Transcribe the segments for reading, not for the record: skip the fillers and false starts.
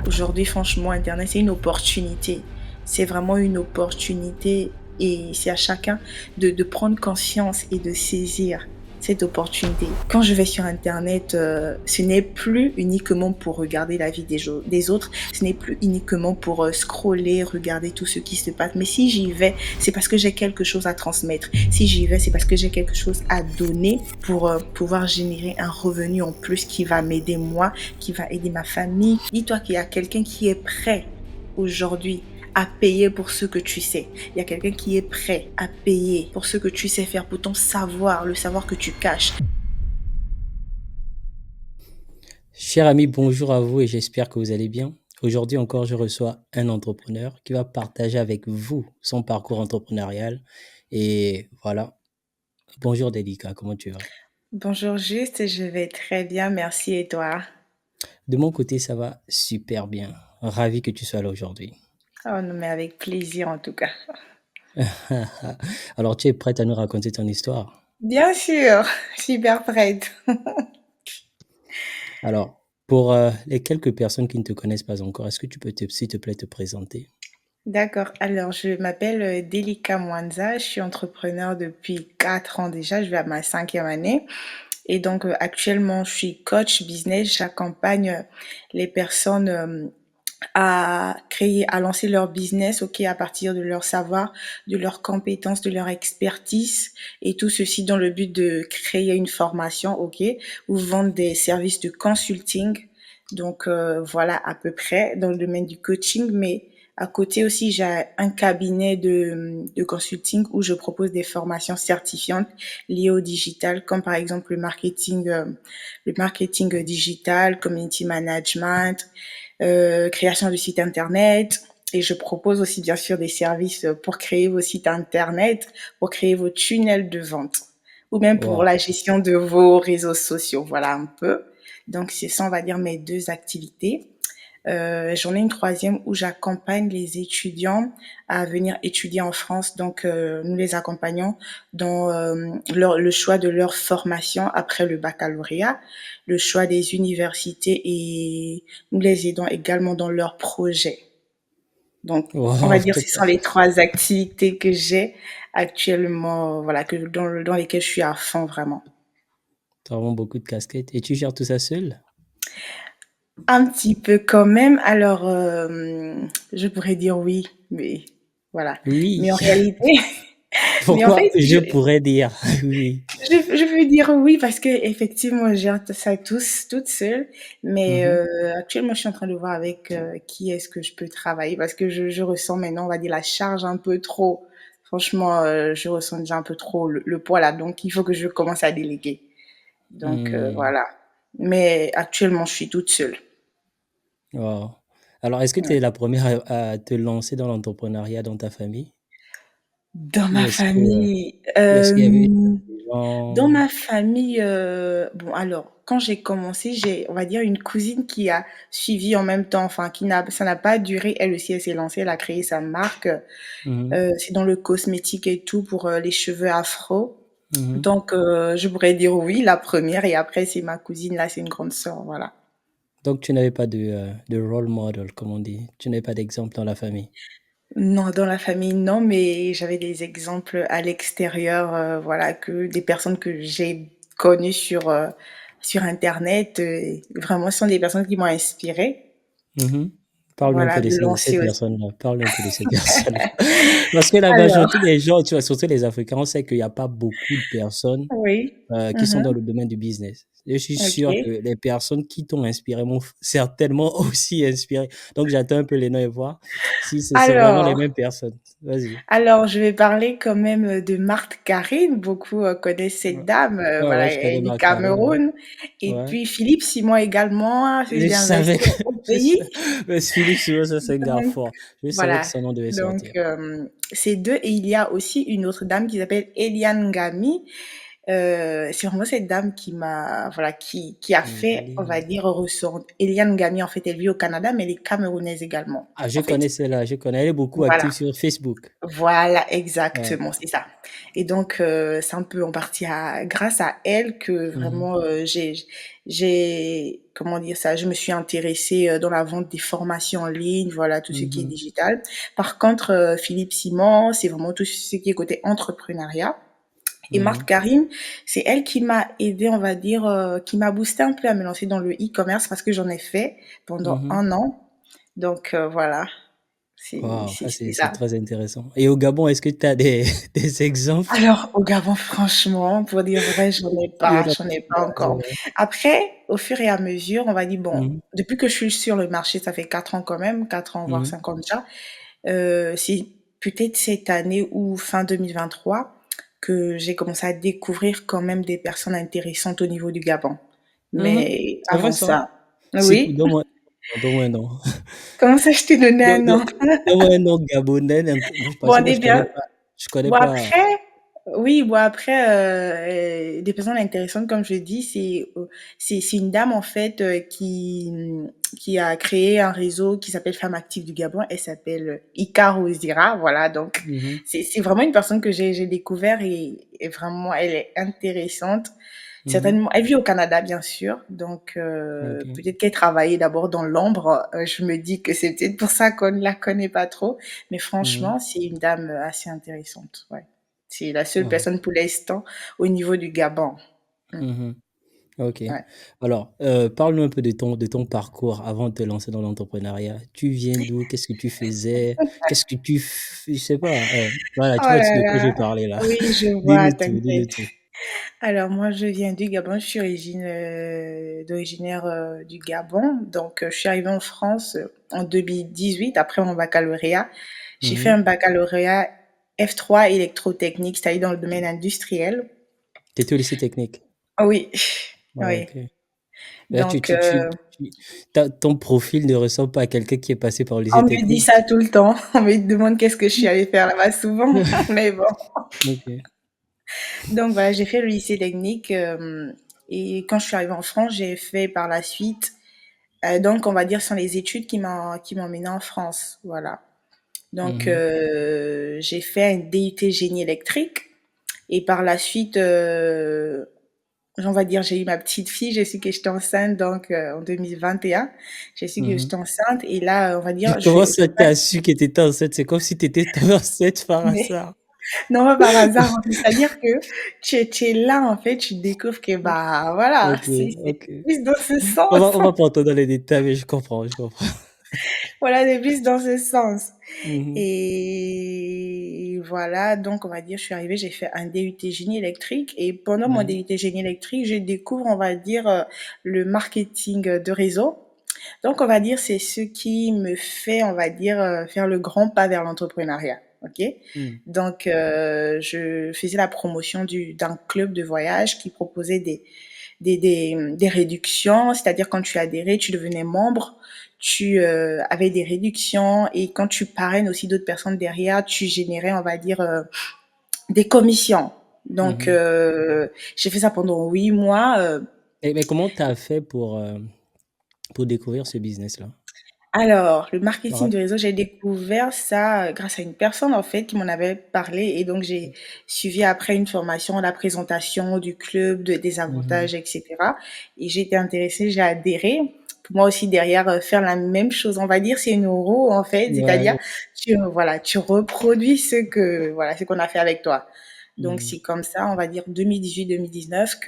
Aujourd'hui, franchement, Internet, c'est une opportunité. C'est vraiment une opportunité et c'est à chacun de prendre conscience et de saisir cette opportunité. Quand je vais sur Internet, ce n'est plus uniquement pour regarder la vie des autres, ce n'est plus uniquement pour scroller, regarder tout ce qui se passe. Mais si j'y vais, c'est parce que j'ai quelque chose à transmettre. Si j'y vais, c'est parce que j'ai quelque chose à donner pour pouvoir générer un revenu en plus qui va m'aider moi, qui va aider ma famille. Dis-toi qu'il y a quelqu'un qui est prêt aujourd'hui à payer pour ce que tu sais. Il y a quelqu'un qui est prêt à payer pour ce que tu sais faire, pour ton savoir, le savoir que tu caches. Cher ami, bonjour à vous et j'espère que vous allez bien. Aujourd'hui encore, je reçois un entrepreneur qui va partager avec vous son parcours entrepreneurial. Et voilà. Bonjour Delika, comment tu vas? Bonjour Juste, je vais très bien, merci et toi? De mon côté, ça va super bien. Ravi que tu sois là aujourd'hui. Oh non, mais avec plaisir en tout cas. Alors, tu es prête à nous raconter ton histoire? Bien sûr, super prête. Alors, pour les quelques personnes qui ne te connaissent pas encore, est-ce que tu peux, s'il te plaît, te présenter? D'accord, alors je m'appelle Delika Mwanza, je suis entrepreneur depuis 4 ans déjà, je vais à ma cinquième année. Et donc actuellement, je suis coach business, j'accompagne les personnes à créer, à lancer leur business, ok, à partir de leur savoir, de leurs compétences, de leur expertise, et tout ceci dans le but de créer une formation, ok, ou vendre des services de consulting. Donc voilà à peu près dans le domaine du coaching, mais à côté aussi, j'ai un cabinet de consulting où je propose des formations certifiantes liées au digital, comme par exemple le marketing digital, community management, création de site internet. Et je propose aussi bien sûr des services pour créer vos sites internet, pour créer vos tunnels de vente, ou même pour Wow. la gestion de vos réseaux sociaux. Voilà un peu. Donc c'est ça, on va dire, mes deux activités. J'en ai une troisième où j'accompagne les étudiants à venir étudier en France. Donc, nous les accompagnons dans le choix de leur formation après le baccalauréat, le choix des universités et nous les aidons également dans leurs projets. Donc, on va Wow, dire que ce sont les trois activités que j'ai actuellement, voilà, dans lesquelles je suis à fond vraiment. tu as vraiment beaucoup de casquettes. Et tu gères tout ça seul? Un petit peu quand même. Alors, je pourrais dire oui, mais voilà. Oui. Mais en réalité, mais en Pourquoi fait, je pourrais dire oui? je veux dire oui parce que effectivement, je gère ça toute seule. Mais Mhm. actuellement, je suis en train de voir avec qui est-ce que je peux travailler parce que je ressens maintenant, on va dire, la charge un peu trop. Franchement, je ressens déjà un peu trop le poids là. Donc, il faut que je commence à déléguer. Donc, Hmm. voilà. Mais actuellement, je suis toute seule. Wow. Alors, est-ce que tu Ouais. es la première à te lancer dans l'entrepreneuriat dans ta famille? Dans Ou ma famille, est-ce qu'il y avait des dans gens? ma famille, bon alors quand j'ai commencé, j'ai, on va dire, une cousine qui a suivi en même temps, enfin qui n'a ça n'a pas duré, elle aussi elle s'est lancée, elle a créé sa marque, Mhm, c'est dans le cosmétique et tout pour, les cheveux afro. mhm. Donc je pourrais dire oui, la première et après c'est ma cousine, là c'est une grande sœur, voilà. Donc, tu n'avais pas de role model, comme on dit. Tu n'avais pas d'exemple dans la famille. Non, dans la famille, non, mais j'avais des exemples à l'extérieur, voilà, que des personnes que j'ai connues sur internet, vraiment ce sont des personnes qui m'ont inspirée, Mhm. Parle-nous un peu voilà, de de ces lancer aussi. personnes-là. Parle-nous un peu de ces personnes-là. Parce que la Alors, majorité des gens, tu vois, surtout les Africains, on sait qu'il n'y a pas beaucoup de personnes oui, qui sont dans mhm, le domaine du business. Je suis sûr que ok. les personnes qui t'ont inspiré m'ont certainement aussi inspiré. Donc, j'attends un peu les noms et voir si c'est vraiment les Alors, mêmes personnes. Vas-y. alors, je vais parler quand même de Marthe Karine. Beaucoup connaissent Ouais, cette dame. ouais, Voilà, ouais, je connais elle est Marc-Karine, ouais. Cameroun. Et Ouais. puis Philippe Simon également, Je il a savais investi que au je pays. sais mais Philippe Souveau, ça, c'est un gars Donc, fort. Je savais que voilà. son nom devait Donc, sortir. c'est deux. Et il y a aussi une autre dame qui s'appelle Eliane Gami. C'est vraiment cette dame qui m'a, voilà, qui a fait, on va Evelyn. dire, ressort. Eliane Gami, en fait, elle vit au Canada, mais elle est camerounaise également, Ah, je en fait. connais celle-là, je connais. Elle est beaucoup Voilà. active sur Facebook. Voilà, Ouais. exactement, c'est ça. Et donc, c'est un peu en partie grâce à elle que Mhm. vraiment j'ai comment dire ça, je me suis intéressée dans la vente des formations en ligne, voilà, tout ce qui est Mhm. digital. Par contre, Philippe Simon, c'est vraiment tout ce qui est côté entrepreneuriat. Et Marthe Mhm. Karim, c'est elle qui m'a aidé, on va dire, qui m'a boosté un peu à me lancer dans le e-commerce parce que j'en ai fait pendant Mhm. 1 an. Donc voilà, Wow, ça c'est c'est ça. très intéressant. Et au Gabon, est-ce que tu as des, des exemples? Alors, au Gabon, franchement, pour dire vrai, Il y en a j'en ai pas encore. ouais. Après, au fur et à mesure, on va dire, bon, Mhm. depuis que je suis sur le marché, ça fait 4 ans quand même, 4 ans, voire Mhm. 5 ans déjà, c'est peut-être cette année ou fin 2023 que j'ai commencé à découvrir quand même des personnes intéressantes au niveau du Gabon. Mhm. Mais C'est vrai avant ça? ça, C'est oui. cool, donne-moi un nom. Comment ça, je t'ai donné un Don- don- nom? Donne-moi un nom gabonais. Parce Bon, que moi, des bien, je connais bon pas. après, oui, bon après, des personnes intéressantes, comme je dis, c'est une dame en fait qui a créé un réseau qui s'appelle Femmes Actives du Gabon. Elle s'appelle Ika Ozira, voilà. Donc Mhm. c'est vraiment une personne que j'ai découvert et vraiment elle est intéressante. Mhm. Certainement, elle vit au Canada, bien sûr. Donc Ok. peut-être qu'elle travaillait d'abord dans l'ombre. Je me dis que c'est peut-être pour ça qu'on ne la connaît pas trop. Mais Mhm. franchement, c'est une dame assez intéressante. Ouais. C'est la seule Wow. personne pour l'instant au niveau du Gabon. Mm. Mhm. Ok. Ouais. Alors, parle-nous un peu de ton parcours avant de te lancer dans l'entrepreneuriat. Tu viens d'où? Qu'est-ce que tu faisais? Qu'est-ce que je sais pas. Voilà, Oh tu vois là de quoi je là. vais parler là. Oui, je vois, Dis-nous tout, dis-nous t'inquiète. tout. Alors moi, je viens du Gabon. Je suis originaire du Gabon. Donc, je suis arrivée en France en 2018 après mon baccalauréat. J'ai fait Mhm. un baccalauréat F3 électrotechnique, c'est-à-dire dans le domaine industriel. T'étais au lycée technique. Ah oui, Ouais, oui. ok. Là, Donc, ton profil ne ressemble pas à quelqu'un qui est passé par le on lycée me dit ça technique. tout le temps. On me demande qu'est-ce que je suis allée faire là-bas souvent. Mais bon. Ok. Donc voilà, j'ai fait le lycée technique. Et quand je suis arrivée en France, j'ai fait par la suite, donc on va dire, ce sont les études qui m'ont emmenée en France. Voilà. Donc Mhm. j'ai fait un DUT génie électrique. Et par la suite, on va dire, j'ai eu ma petite fille, j'ai su que j'étais enceinte, donc en 2021, j'ai su que Mhm. j'étais enceinte. Et là, on va dire, Comment ça t'as su que t'étais enceinte? C'est comme si t'étais tombée enceinte par mais hasard. non, pas par hasard, en fait. C'est-à-dire que tu es là, en fait, tu découvres que, bah, voilà, Ok, c'est ok. plus dans ce sens. On va pas entrer dans les détails, mais je comprends, je comprends. Voilà, c'est plus dans ce sens. Mhm. Et voilà, donc on va dire, je suis arrivée, j'ai fait un DUT génie électrique. Et pendant mon Mhm. DUT génie électrique, je découvre, on va dire, le marketing de réseau. Donc, on va dire, c'est ce qui me fait, on va dire, faire le grand pas vers l'entrepreneuriat. OK? Mhm. Donc, je faisais la promotion d'un club de voyage qui proposait des réductions, c'est-à-dire quand tu adhérais, tu devenais membre, tu avais des réductions et quand tu parraines aussi d'autres personnes derrière, tu générais, on va dire, des commissions. Donc, Mhm. j'ai fait ça pendant 8 mois. Mais comment t'as fait pour découvrir ce business-là? Alors, le marketing Ra- de réseau, j'ai découvert ça grâce à une personne en fait qui m'en avait parlé et donc j'ai suivi après une formation, la présentation du club, des Mhm. avantages, etc. Et j'ai été intéressée, j'ai adhéré. Pour moi aussi derrière faire la même chose, on va dire, c'est une roue en fait, c'est-à-dire Ouais. voilà, tu reproduis ce qu'on a fait avec toi. Donc Mhm. c'est comme ça, on va dire 2018-2019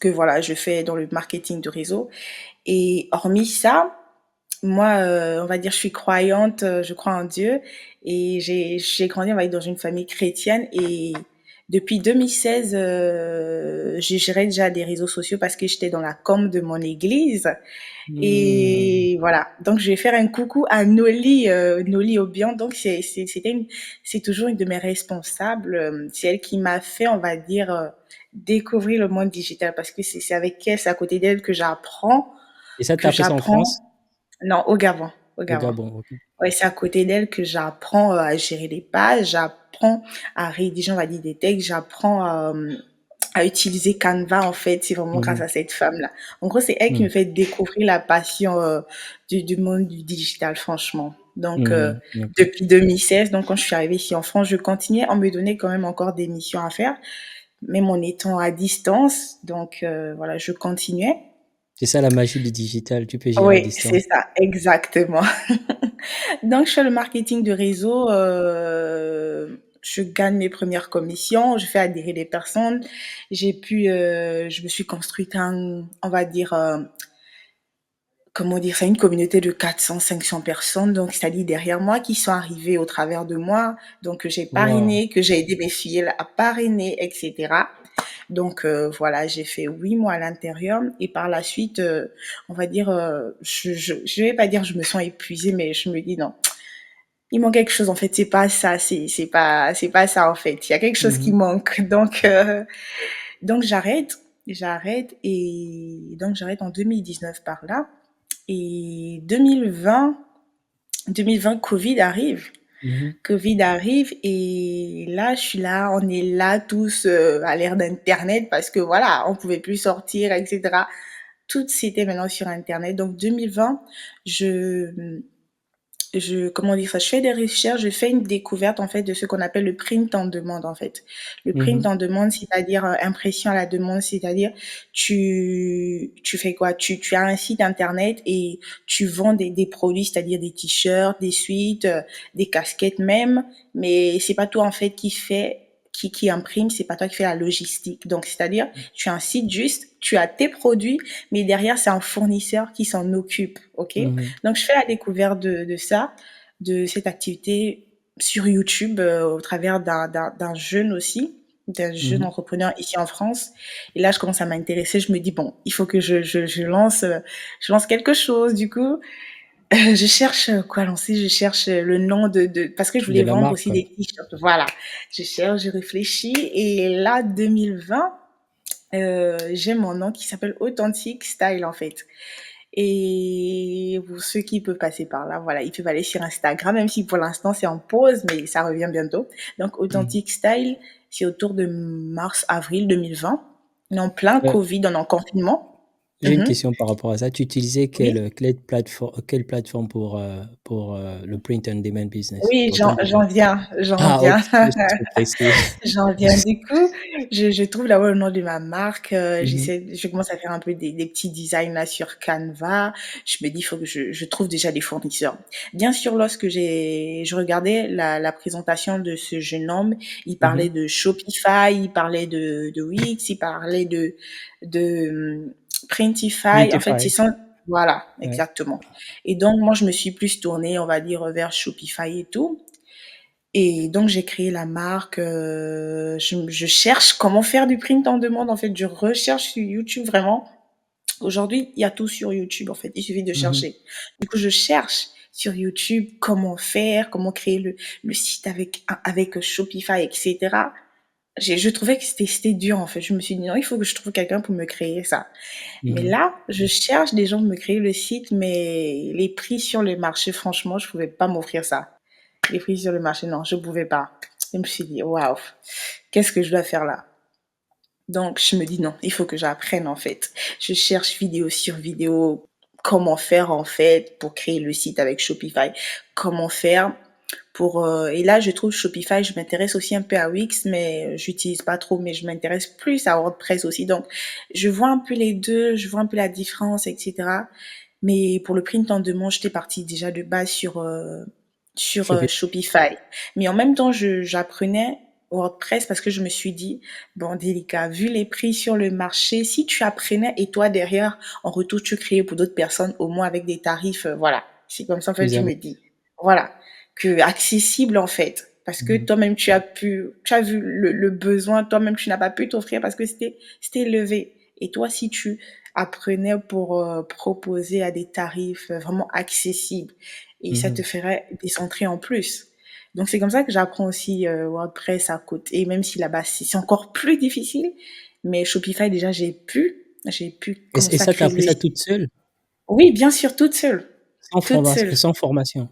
que voilà, je fais dans le marketing de réseau. Et hormis ça, moi, on va dire, je suis croyante, je crois en Dieu et j'ai grandi, on va dire, dans une famille chrétienne et depuis 2016, je gérais déjà des réseaux sociaux parce que j'étais dans la com de mon église Mhm. et voilà. Donc je vais faire un coucou à Noli Obian. Donc c'est toujours une de mes responsables. C'est elle qui m'a fait, on va dire, découvrir le monde digital parce que c'est avec elle, c'est à côté d'elle Et ça, que t'as fait ça en France? j'apprends non, au Gabon, au Au Gabon. Gabon, ok. Ouais, c'est à côté d'elle que j'apprends à gérer les pages, j'apprends à rédiger, on va dire, des textes, j'apprends à utiliser Canva, en fait. C'est vraiment grâce Mhm. à cette femme-là. En gros, c'est elle qui me Mhm. fait découvrir la passion du monde du digital, franchement. Donc, Mhm. Ok. depuis 2016, donc quand je suis arrivée ici en France, je continuais. On me donnait quand même encore des missions à faire, même en étant à distance. Donc, voilà, je continuais. C'est ça la magie du digital, tu peux gérer à Oui, c'est distance. ça, exactement. Donc je fais le marketing de réseau, je gagne mes premières commissions, je fais adhérer des personnes. Je me suis construite on va dire, comment dire ça, une communauté de 400-500 personnes, donc c'est-à-dire derrière moi, qui sont arrivées au travers de moi, donc que j'ai Waouh! parrainé, que j'ai aidé mes filles à parrainer, etc. Donc voilà, j'ai fait 8 mois à l'intérieur et par la suite, on va dire, je vais pas dire je me sens épuisée, mais je me dis non, il manque quelque chose en fait, c'est pas ça, c'est pas ça en fait. Il y a quelque chose qui Mmh. manque, donc j'arrête et donc j'arrête en 2019 par là et 2020 Mmh. Covid arrive et là, je suis là, on est là tous à l'ère d'Internet parce que voilà, on pouvait plus sortir, etc. Tout c'était maintenant sur Internet. Donc 2020, je comment dire ça, je fais des recherches, je fais une découverte en fait de ce qu'on appelle le print en demande en fait. Le print Mmh. en demande, c'est-à-dire impression à la demande, c'est-à-dire tu fais quoi? Tu as un site internet et tu vends des produits, c'est-à-dire des t-shirts, des suites, des casquettes même, mais c'est pas toi en fait qui imprime, c'est pas toi qui fais la logistique. Donc, c'est-à-dire, tu as un site juste, tu as tes produits, mais derrière, c'est un fournisseur qui s'en occupe, ok? Mmh. Donc, je fais la découverte de ça, de cette activité sur YouTube, au travers d'un jeune aussi, d'un jeune Mmh. entrepreneur ici en France. Et là, je commence à m'intéresser. Je me dis, bon, il faut que je lance quelque chose. Du coup, je cherche quoi lancer. Je cherche le nom parce que je De voulais la vendre marque, aussi quoi. des t-shirts. Voilà. Je cherche, je réfléchis. Et là, 2020, j'ai mon nom qui s'appelle Authentic Style, en fait. Et pour ceux qui peuvent passer par là, voilà, ils peuvent aller sur Instagram, même si pour l'instant c'est en pause, mais ça revient bientôt. Donc, Mmh. Authentic Style, c'est autour de mars-avril 2020. On est en plein Heu, Covid, on est en confinement. j'ai une Mhm. question par rapport à ça. Tu utilisais Oui. quelle plateforme pour, le print on demand business? Oui, Pour ton business? j'en Ah OK, viens. je suis trop pressé. J'en viens. Du coup, je trouve là-bas le nom de ma marque. Mmh. Je commence à faire un peu des petits designs là sur Canva. Je me dis, il faut que je trouve déjà des fournisseurs. Bien sûr, lorsque je regardais la présentation de ce jeune homme, il parlait Mmh. de Shopify, il parlait de Wix, il parlait de Printify. En fait, Printify, voilà, ouais. exactement. Et donc, moi, je me suis plus tournée, on va dire, vers Shopify et tout. Et donc j'ai créé la marque, je cherche comment faire du print en demande, en fait, je recherche sur YouTube vraiment. Aujourd'hui, il y a tout sur YouTube, en fait, il suffit de Mmh. chercher. Du coup, je cherche sur YouTube comment faire, comment créer le site avec Shopify, etc. Je trouvais que c'était dur, en fait. Je me suis dit, non, il faut que je trouve quelqu'un pour me créer ça. Mais Mmh. là, je cherche des gens pour me créer le site, mais les prix sur le marché, franchement, je pouvais pas m'offrir ça. Les prix sur le marché, non, je pouvais pas. Je me suis dit, waouh, qu'est-ce que je dois faire là? Donc, je me dis non, il faut que j'apprenne en fait. Je cherche vidéo sur vidéo, comment faire en fait pour créer le site avec Shopify, comment faire et là, je trouve Shopify, je m'intéresse aussi un peu à Wix, mais j'utilise pas trop, mais je m'intéresse plus à WordPress aussi. Donc, je vois un peu les deux, je vois un peu la différence, etc. Mais pour le print en demande, j'étais partie déjà de base sur Shopify, Shopify. Mais en même temps, j'apprenais WordPress parce que je me suis dit, bon, délicat, vu les prix sur le marché, si tu apprenais et toi derrière, en retour, tu créais pour d'autres personnes, au moins avec des tarifs, voilà. C'est comme ça, en fait, plus je avant. me dis, voilà, que accessible, en fait. Parce que Mmh. toi-même, tu as vu le besoin, toi-même, tu n'as pas pu t'offrir parce que c'était élevé. Et toi, si tu apprenais pour proposer à des tarifs vraiment accessibles, et ça te Mmh. ferait des entrées en plus. Donc c'est comme ça que j'apprends aussi WordPress à côté, et même si là-bas c'est encore plus difficile, mais Shopify déjà j'ai pu Et commencer à ça, tu as créer appris le ça site. toute seule? Oui, bien sûr, toute seule. Sans formation?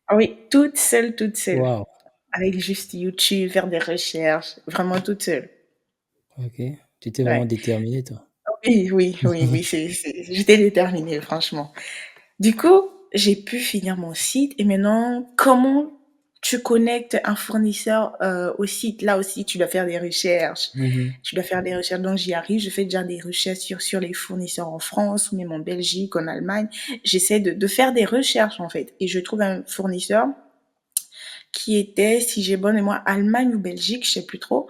Ah oui, toute seule, Waouh! avec juste YouTube, faire des recherches, vraiment toute seule. OK. Tu étais vraiment Ouais. déterminé, toi. Oui, j'étais déterminée, franchement. Du coup, j'ai pu finir mon site et maintenant, comment tu connectes un fournisseur au site. Là aussi, tu dois faire des recherches. Mhm. Tu dois faire des recherches. Donc, j'y arrive. Je fais déjà des recherches sur les fournisseurs en France, ou même en Belgique, en Allemagne. J'essaie de faire des recherches, en fait. Et je trouve un fournisseur qui était, si j'ai bonne mémoire, Allemagne ou Belgique, je sais plus trop.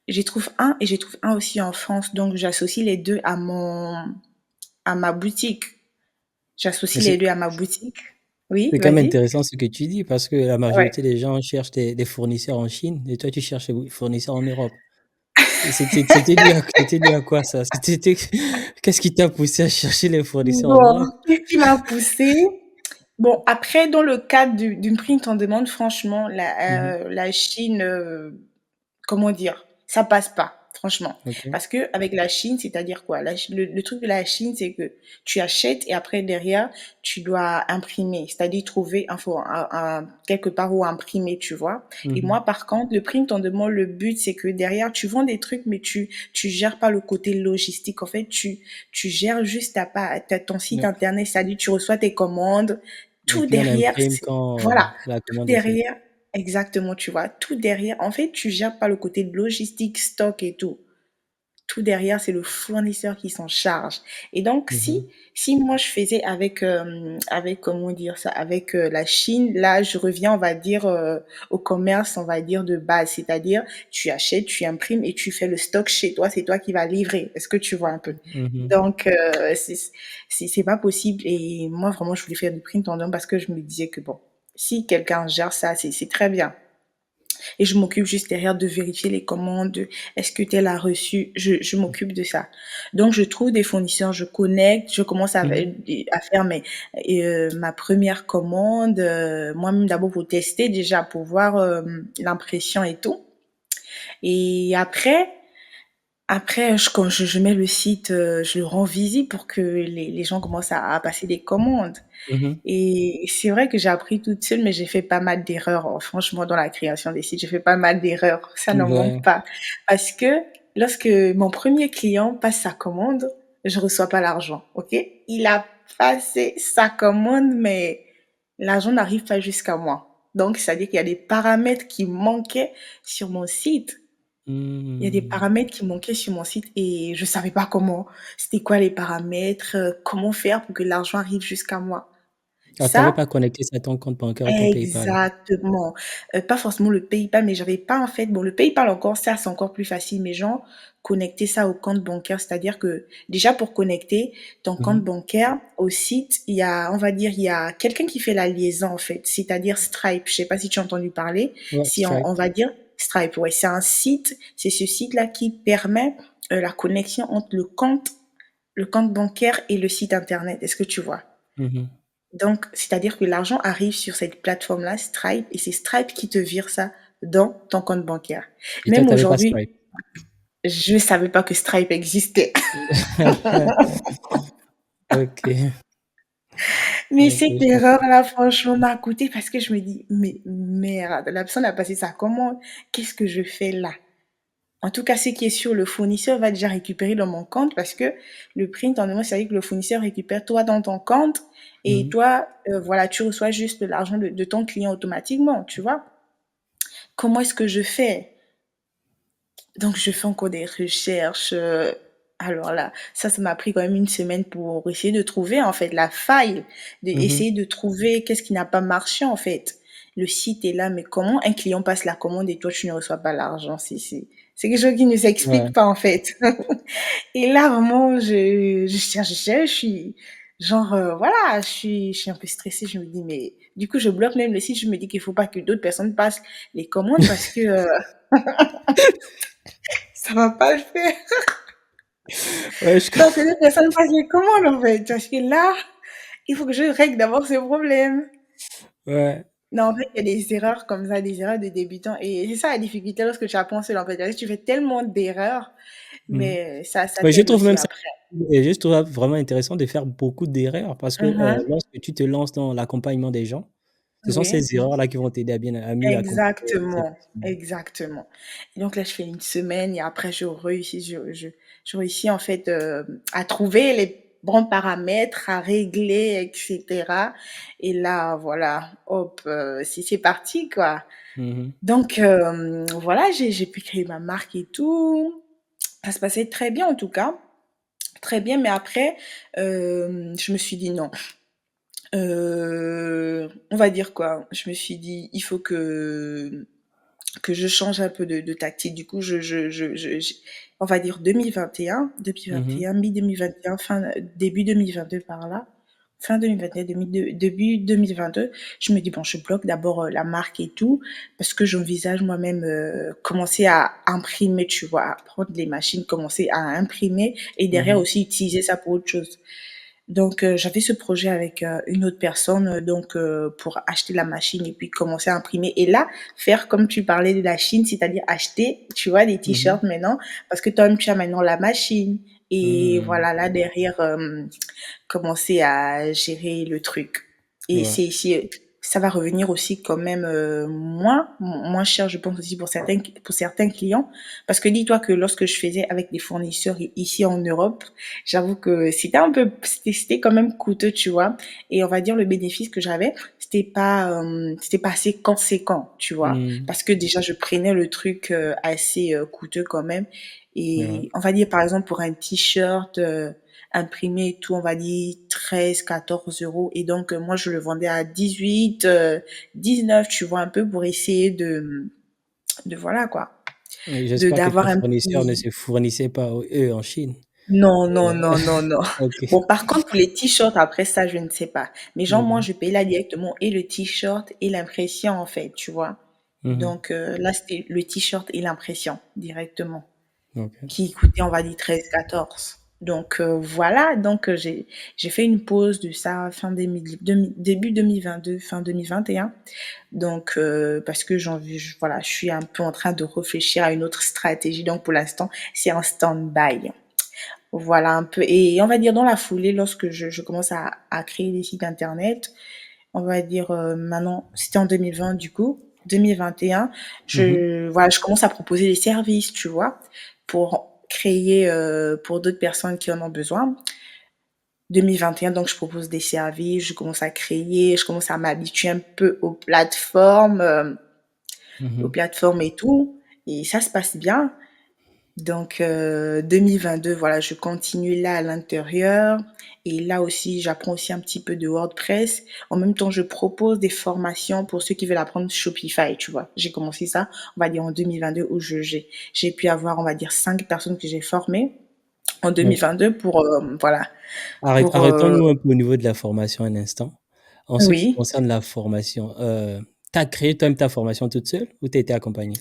J'y trouve un et j'y trouve un aussi en France. Donc, j'associe les deux à ma boutique. Mais J'associe les deux à ma boutique. Oui, c'est quand même vas-y. intéressant ce que tu dis parce que la Ouais. majorité des gens cherchent des fournisseurs en Chine et toi, tu cherches des fournisseurs en Europe. C'était dû à quoi ça? Qu'est-ce qui t'a poussé à chercher les fournisseurs en Bon, Europe? qu'est-ce qui m'a poussée? Bon, après, dans le cadre d'une print en demande, franchement, Mhm. la Chine, comment dire? Ça passe pas, franchement. Ok. Parce que avec la Chine, c'est-à-dire quoi? Le truc de la Chine, c'est que tu achètes et après, derrière, tu dois imprimer, c'est-à-dire trouver quelque part où imprimer, tu vois? Et Mhm. moi, par contre, le print on demande, le but, c'est que derrière, tu vends des trucs, mais tu gères pas le côté logistique. En fait, tu gères juste ton site Ouais. internet, c'est-à-dire tu reçois tes commandes, Et tout puis on derrière, imprime quand voilà, la tout commande est faite. derrière. Exactement, tu vois, tout derrière. En fait, tu gères pas le côté logistique, stock et tout. Tout derrière, c'est le fournisseur qui s'en charge. Et donc, Mhm. si moi je faisais avec comment dire ça, avec la Chine, là, je reviens, on va dire, au commerce, on va dire de base, c'est-à-dire, tu achètes, tu imprimes et tu fais le stock chez toi. C'est toi qui vas livrer. Est-ce que tu vois un peu? Mhm. Donc, c'est pas possible. Et moi, vraiment, je voulais faire du print en homme parce que je me disais que bon, si quelqu'un gère ça, c'est très bien. Et je m'occupe juste derrière de vérifier les commandes, est-ce que tel a reçu, je m'occupe de ça. Donc je trouve des fournisseurs, je connecte, je commence Mhm. à faire ma première commande, moi-même d'abord pour tester déjà, pour voir l'impression et tout. Et après, quand je mets le site, je le rends visible pour que les gens commencent à passer des commandes. Mhm. Et c'est vrai que j'ai appris toute seule, mais j'ai fait pas mal d'erreurs. Oh, franchement, dans la création des sites, j'ai fait pas mal d'erreurs. Ça n'en manque Ouais. pas. Parce que lorsque mon premier client passe sa commande, je reçois pas l'argent. OK? Il a passé sa commande, mais l'argent n'arrive pas jusqu'à moi. Donc, c'est-à-dire qu'il y a des paramètres qui manquaient sur mon site. Il y a des Mhm. paramètres qui manquaient sur mon site et je savais pas comment. C'était quoi les paramètres, comment faire pour que l'argent arrive jusqu'à moi. Ah, tu avais Ça, pas connecté ça à ton compte bancaire ou ton PayPal? exactement. Pas forcément le PayPal, mais j'avais pas en fait bon le PayPal encore ça, c'est encore plus facile, mais genre connecter ça au compte bancaire, c'est-à-dire que déjà pour connecter ton compte Mhm. bancaire au site, il y a on va dire il y a quelqu'un qui fait la liaison en fait, c'est-à-dire Stripe. Je sais pas si tu as entendu parler. Ouais, Si on Stripe. on va dire Stripe, ouais, c'est un site, c'est ce site-là qui permet la connexion entre le compte bancaire et le site internet. Est-ce que tu vois? Mhm. Donc, c'est-à-dire que l'argent arrive sur cette plateforme-là, Stripe, et c'est Stripe qui te vire ça dans ton compte bancaire. Et toi, Même tu avais pas aujourd'hui, Stripe? je savais pas que Stripe existait. OK. Mais OK, cette je comprends. erreur-là, franchement, m'a coûté parce que je me dis, mais merde, la personne a passé sa commande, qu'est-ce que je fais là? En tout cas, ce qui est sûr, le fournisseur va déjà récupérer dans mon compte parce que le print, en demande, c'est-à-dire que le fournisseur récupère toi dans ton compte et Mhm. toi, voilà, tu reçois juste l'argent de ton client automatiquement, tu vois? Comment est-ce que je fais? Donc, je fais encore des recherches. Alors là, ça m'a pris quand même une semaine pour essayer de trouver, en fait, la faille, Mhm. d'essayer de trouver qu'est-ce qui n'a pas marché, en fait. Le site est là, mais comment un client passe la commande et toi, tu ne reçois pas l'argent? C'est quelque chose qui ne Ouais. s'explique pas, en fait. Et là, vraiment, je suis, genre, voilà, je suis un peu stressée. Je me dis, mais du coup, je bloque même le site. Je me dis qu'il faut pas que d'autres personnes passent les commandes parce que ça va pas le faire. Ouais, Donc, que les personnes passent les commandes, en fait. Parce que là, il faut que je règle d'abord ce problème. ouais. Non, en fait, il y a des erreurs comme ça, des erreurs de débutants. Et c'est ça la difficulté lorsque tu apprends seul, en fait. Tu fais tellement d'erreurs, Mmh. mais ça Ouais, je t'aide trouve aussi même ça après. et je trouve ça vraiment intéressant de faire beaucoup d'erreurs parce que, Mhm. lorsque tu te lances dans l'accompagnement des gens, ce sont Oui, ces erreurs-là qui vont t'aider à mieux accompagner ces exactement. personnes. Exactement. Et donc là, je fais une semaine et après, je réussis, en fait, à trouver bons paramètres à régler, etc. Et là, voilà, hop, c'est parti, quoi. Mhm. Donc, voilà, j'ai pu créer ma marque et tout. Ça se passait très bien, en tout cas. Très bien, mais après, je me suis dit non. On va dire quoi? Je me suis dit, il faut que je change un peu de tactique. Du coup, on va dire 2021, Mhm. mi-2021, début 2022 par là, fin 2021, début 2022, je me dis, bon, je bloque d'abord la marque et tout, parce que j'envisage moi-même commencer à imprimer, tu vois, à prendre les machines, commencer à imprimer et derrière Mhm. aussi utiliser ça pour autre chose. Donc, j'avais ce projet avec une autre personne, donc pour acheter la machine et puis commencer à imprimer. Et là, faire comme tu parlais de la Chine, c'est-à-dire acheter, tu vois, des Mhm. t-shirts maintenant, parce que toi-même, tu as maintenant la machine. Et Mhm. voilà, là derrière, commencer à gérer le truc. Et Ouais. ça va revenir aussi quand même moins cher, je pense aussi pour certains clients. Parce que dis-toi que lorsque je faisais avec des fournisseurs ici en Europe, j'avoue que c'était quand même coûteux, tu vois. Et on va dire le bénéfice que j'avais, c'était pas assez conséquent, tu vois. Mhm. Parce que déjà, je prenais le truc assez coûteux quand même. Ouais. Et on va dire, par exemple, pour un t-shirt, imprimé et tout, on va dire 13, 14 euros. Et donc, moi, je le vendais à 18, 19, tu vois, un peu pour essayer voilà, quoi, Et j'espère que tes d'avoir un fournisseurs ne petit. se fournissaient pas, eux, en Chine. Non, non, Ouais. non, non, non. Ok. Bon, par contre, pour les t-shirts, après ça, je ne sais pas. Mais genre, moi, Ok. je payais là directement et le t-shirt et l'impression, en fait, tu vois. Mhm. Donc, là, c'était le t-shirt et l'impression directement, Ok. qui coûtait, on va dire, 13, 14. Donc voilà, donc j'ai fait une pause de ça début 2022, fin 2021. Donc parce que voilà, je suis un peu en train de réfléchir à une autre stratégie. Donc pour l'instant, c'est un stand-by. Voilà un peu. Et on va dire dans la foulée, lorsque je commence à créer des sites internet, on va dire maintenant, c'était en 2020 du coup, 2021, Mhm. voilà, je commence à proposer des services, tu vois, pour créer pour d'autres personnes qui en ont besoin. 2021, donc je propose des services, je commence à créer, je commence à m'habituer un peu aux Mhm. plateformes et tout, et ça se passe bien. Donc 2022, voilà, je continue là à l'intérieur et là aussi, j'apprends aussi un petit peu de WordPress. En même temps, je propose des formations pour ceux qui veulent apprendre Shopify, tu vois. J'ai commencé ça, on va dire en 2022 où j'ai pu avoir, on va dire 5 personnes que j'ai formées en Ok. 2022 pour voilà, pour Arrêtons-nous un peu au niveau de la formation un instant. En ce qui oui. concerne la formation, tu as créé toi-même ta formation toute seule ou tu as été accompagnée?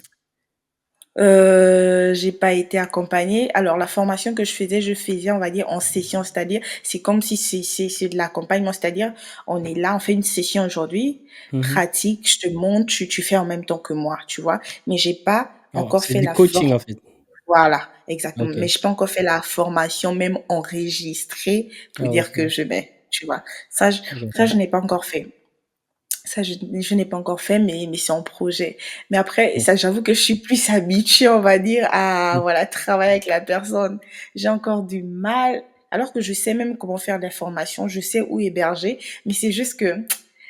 J'ai pas été accompagnée. Alors la formation que je faisais, on va dire en session, c'est-à-dire c'est comme si c'est de l'accompagnement, c'est-à-dire on est là, on fait une session aujourd'hui, Mhm. pratique, je te montre, tu fais en même temps que moi, tu vois. Mais j'ai pas Oh, encore c'est fait du la coaching en fait. voilà, exactement. Ok. Mais j'ai pas encore fait la formation même enregistrée pour Ah, dire ok. que je mets, tu vois. Ça, Je ça vois. je n'ai pas encore fait. Ça, je n'ai pas encore fait, mais c'est en projet. Mais après, Ok. ça, j'avoue que je suis plus habituée, on va dire, à voilà, travailler avec la personne. J'ai encore du mal, alors que je sais même comment faire des formations, je sais où héberger, mais c'est juste que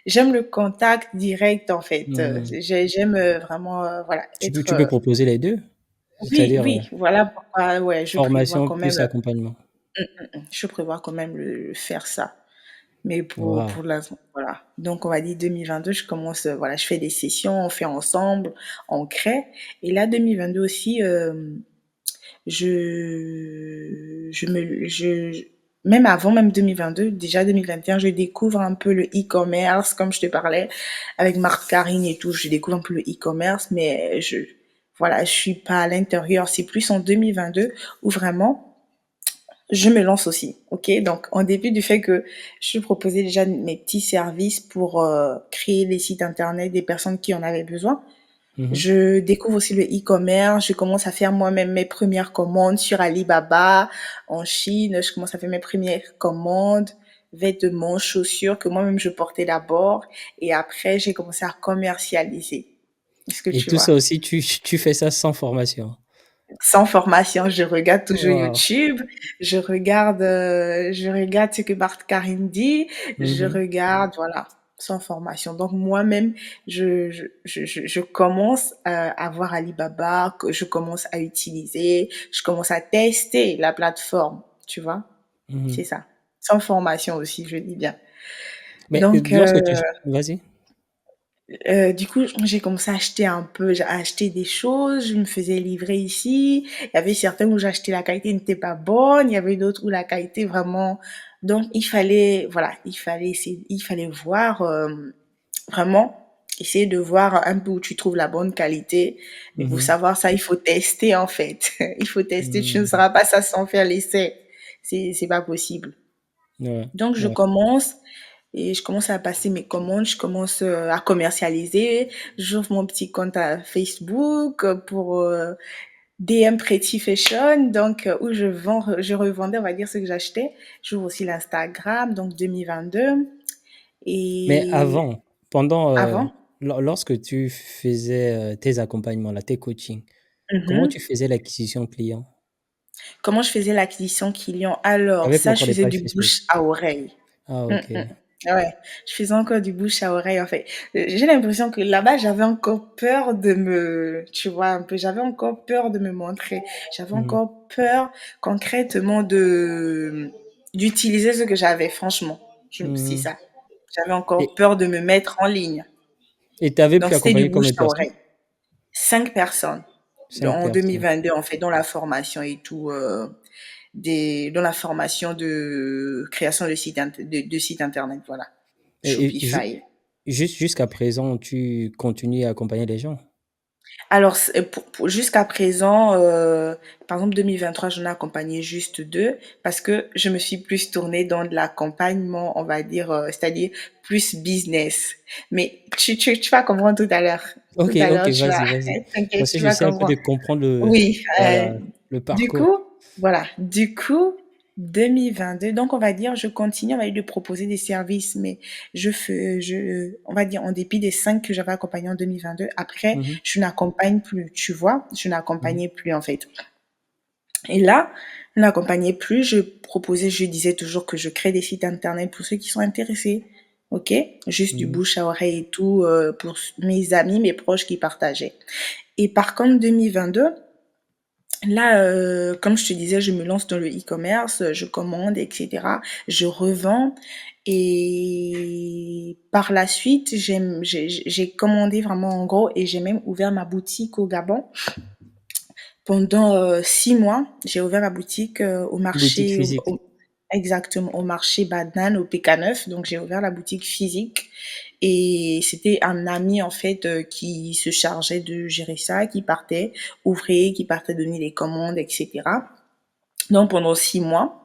j'aime le contact direct, en fait. Mhm. J'aime vraiment, voilà, être. Tu peux proposer les deux, Oui, c'est-à-dire oui, voilà pourquoi, ouais, formation plus accompagnement. je prévois quand même faire ça. Mais Wow. pour l'instant, voilà. Donc, on va dire 2022, je commence, voilà, je fais des sessions, on fait ensemble, on crée. Et là, 2022 aussi, même avant même 2022, déjà 2021, je découvre un peu le e-commerce, comme je te parlais, avec Marc Karine et tout, je découvre un peu le e-commerce, mais voilà, je suis pas à l'intérieur. C'est plus en 2022 où vraiment, je me lance aussi, ok? Donc, en dépit du fait que je proposais déjà mes petits services pour créer des sites internet des personnes qui en avaient besoin, Mhm. je découvre aussi le e-commerce. Je commence à faire moi-même mes premières commandes sur Alibaba en Chine. Je commence à faire mes premières commandes, vêtements, chaussures que moi-même je portais d'abord. Et après, j'ai commencé à commercialiser. Est-ce que Et tu tout ça vois? aussi, tu fais ça sans formation. Sans formation, je regarde toujours Waouh! YouTube, je regarde ce que Marthe Karim dit, je Mhm, regarde, voilà, sans formation. Donc moi-même, je commence à voir Alibaba, que je commence à utiliser, je commence à tester la plateforme, tu vois, mhm. c'est ça. Sans formation aussi, je dis bien. Mais Donc, lorsque tu... Vas-y. du coup, j'ai commencé à acheter un peu, j'ai acheté des choses, je me faisais livrer ici. Il y avait certains où j'achetais la qualité n'était pas bonne, il y avait d'autres où la qualité vraiment. Donc, il fallait, voilà, il fallait essayer, il fallait voir, vraiment, essayer de voir un peu où tu trouves la bonne qualité. Mais pour Mhm, savoir ça, il faut tester, en fait. Il faut tester, tu ne mhm. sauras pas ça sans faire l'essai. C'est pas possible. Ouais, Donc, je ouais. commence et je commence à passer mes commandes, je commence à commercialiser. J'ouvre mon petit compte à Facebook pour DM Pretty Fashion, donc où je vends, je revendais, on va dire, ce que j'achetais. J'ouvre aussi l'Instagram, donc 2022. Mais Et avant, pendant, avant, lorsque tu faisais tes accompagnements, là, tes coachings, comment tu mhm. faisais l'acquisition client? Comment je faisais l'acquisition client? Tu Alors, avais pas ça, je encore les faisais pages du Facebook? bouche à oreille. Ah, Mmh ok. mh. Ouais, je faisais encore du bouche à oreille, en fait. J'ai l'impression que là-bas, j'avais encore peur de me tu vois un peu? J'avais encore peur de me montrer. J'avais Mhm, encore peur concrètement de d'utiliser ce que j'avais, franchement. C'est mhm. ça. J'avais encore Et peur de me mettre en ligne. tu avais Donc pu c'était du accompagner bouche combien de à personnes? oreille. 5 personnes Cinq en personnes. 2022, en fait, dans la formation et tout, dans la formation de création de site internet, voilà. Et Shopify. jusqu'à présent, tu continues à accompagner les gens? Alors, jusqu'à présent, par exemple 2023, j'en ai accompagné juste 2 parce que je me suis plus tournée dans de l'accompagnement, on va dire, c'est-à-dire plus business. Mais tu vas comprendre tout à l'heure. Tout Ok, à ok, l'heure, tu vas vas-y, vas-y. t'inquiète, Parce que tu vas j'essaie un peu comprendre. de comprendre le, Oui, voilà, le du parcours. coup, voilà, du coup, 2022, donc on va dire, je continue, on va dire, de proposer des services, mais on va dire, en dépit des 5 que j'avais accompagnés en 2022, après, Mhm, je n'accompagne plus, tu vois, je mhm, n'accompagnais plus, en fait. Et là, je n'accompagnais plus, je disais toujours que je crée des sites internet pour ceux qui sont intéressés. OK? Juste du mhm. bouche à oreille et tout, pour mes amis, mes proches qui partageaient. Et par contre, 2022, là, comme je te disais, je me lance dans le e-commerce, je commande, etc. Je revends. Et par la suite, j'ai commandé vraiment en gros et j'ai même ouvert ma boutique au Gabon. Pendant 6 mois, j'ai ouvert ma boutique au Boutique marché, physique. exactement, au marché Badnan, au PK9. Donc, j'ai ouvert la boutique physique. Et c'était un ami, en fait, qui se chargeait de gérer ça, qui partait ouvrir, qui partait donner les commandes, etc. Donc, pendant 6 mois.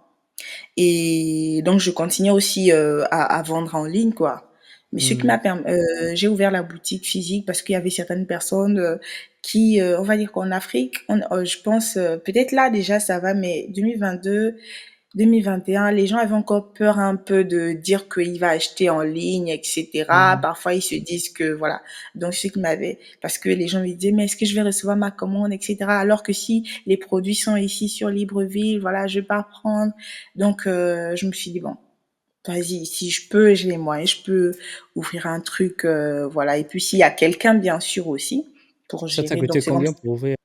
Et donc, je continuais aussi à vendre en ligne, quoi. Mais ce qui Mhm, m'a permis, j'ai ouvert la boutique physique parce qu'il y avait certaines personnes qui, on va dire qu'en Afrique, je pense, peut-être là déjà ça va, mais 2022, 2021, les gens avaient encore peur un peu de dire qu'il va acheter en ligne, etc. mhm. Parfois, ils se disent que, voilà. Donc, ce qui m'avait, parce que les gens me disaient, mais est-ce que je vais recevoir ma commande, etc. Alors que si les produits sont ici sur Libreville, voilà, je vais pas prendre. Donc, je me suis dit, bon, vas-y, si je peux, j'ai les moyens, je peux ouvrir un truc, voilà. Et puis, s'il y a quelqu'un, bien sûr, aussi, pour Ça t'a gérer. Donc, coûté c'est comme combien ça. pour ouvrir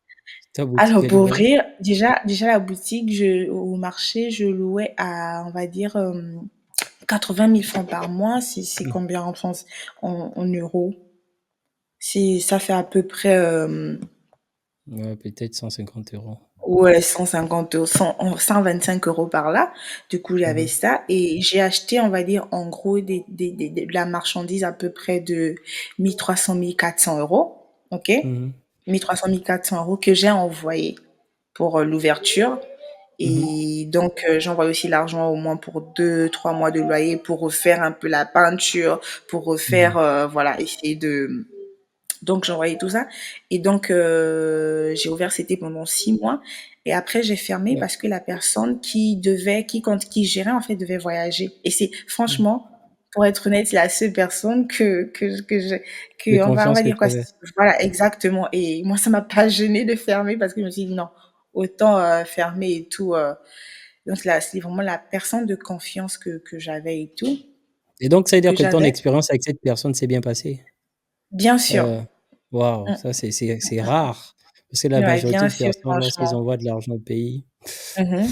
ta boutique Alors, de pour livraison? ouvrir, déjà la boutique, au marché, je louais à, on va dire, 80 000 francs par mois. C'est Mhm. combien en France, en euros? Ça fait à peu près, Ouais, peut-être 150 euros. ouais, 150 euros, 125 euros par là. Du coup, j'avais Mhm, ça et j'ai acheté, on va dire, en gros, de la marchandise à peu près de 1300, 1400 euros. OK? mhm, 1300, 1400 € que j'ai envoyé pour l'ouverture. mhm, Et donc, j'envoie aussi l'argent au moins pour 2, 3 mois de loyer pour refaire un peu la peinture, pour refaire, mhm. voilà, essayer de. Donc, j'envoyais tout ça. Et donc, j'ai ouvert, c'était pendant 6 mois. Et après, j'ai fermé Ouais. parce que la personne qui gérait, en fait, devait voyager. Et c'est Mhm. franchement pour être honnête, c'est la seule personne De on confiance va que dire tu quoi, avais. voilà, exactement. Et moi, ça m'a pas gêné de fermer parce que je me suis dit non, autant fermer et tout. Donc là, c'est vraiment la personne de confiance que j'avais et tout, Et donc ça veut dire que que ton j'avais. expérience avec cette personne s'est bien passée? Bien sûr. Heu, Waouh, Mm, ça c'est rare. Parce que la ouais, majorité bien de sûr, personnes, lorsqu'ils franchement. envoient de l'argent au pays, Mhm.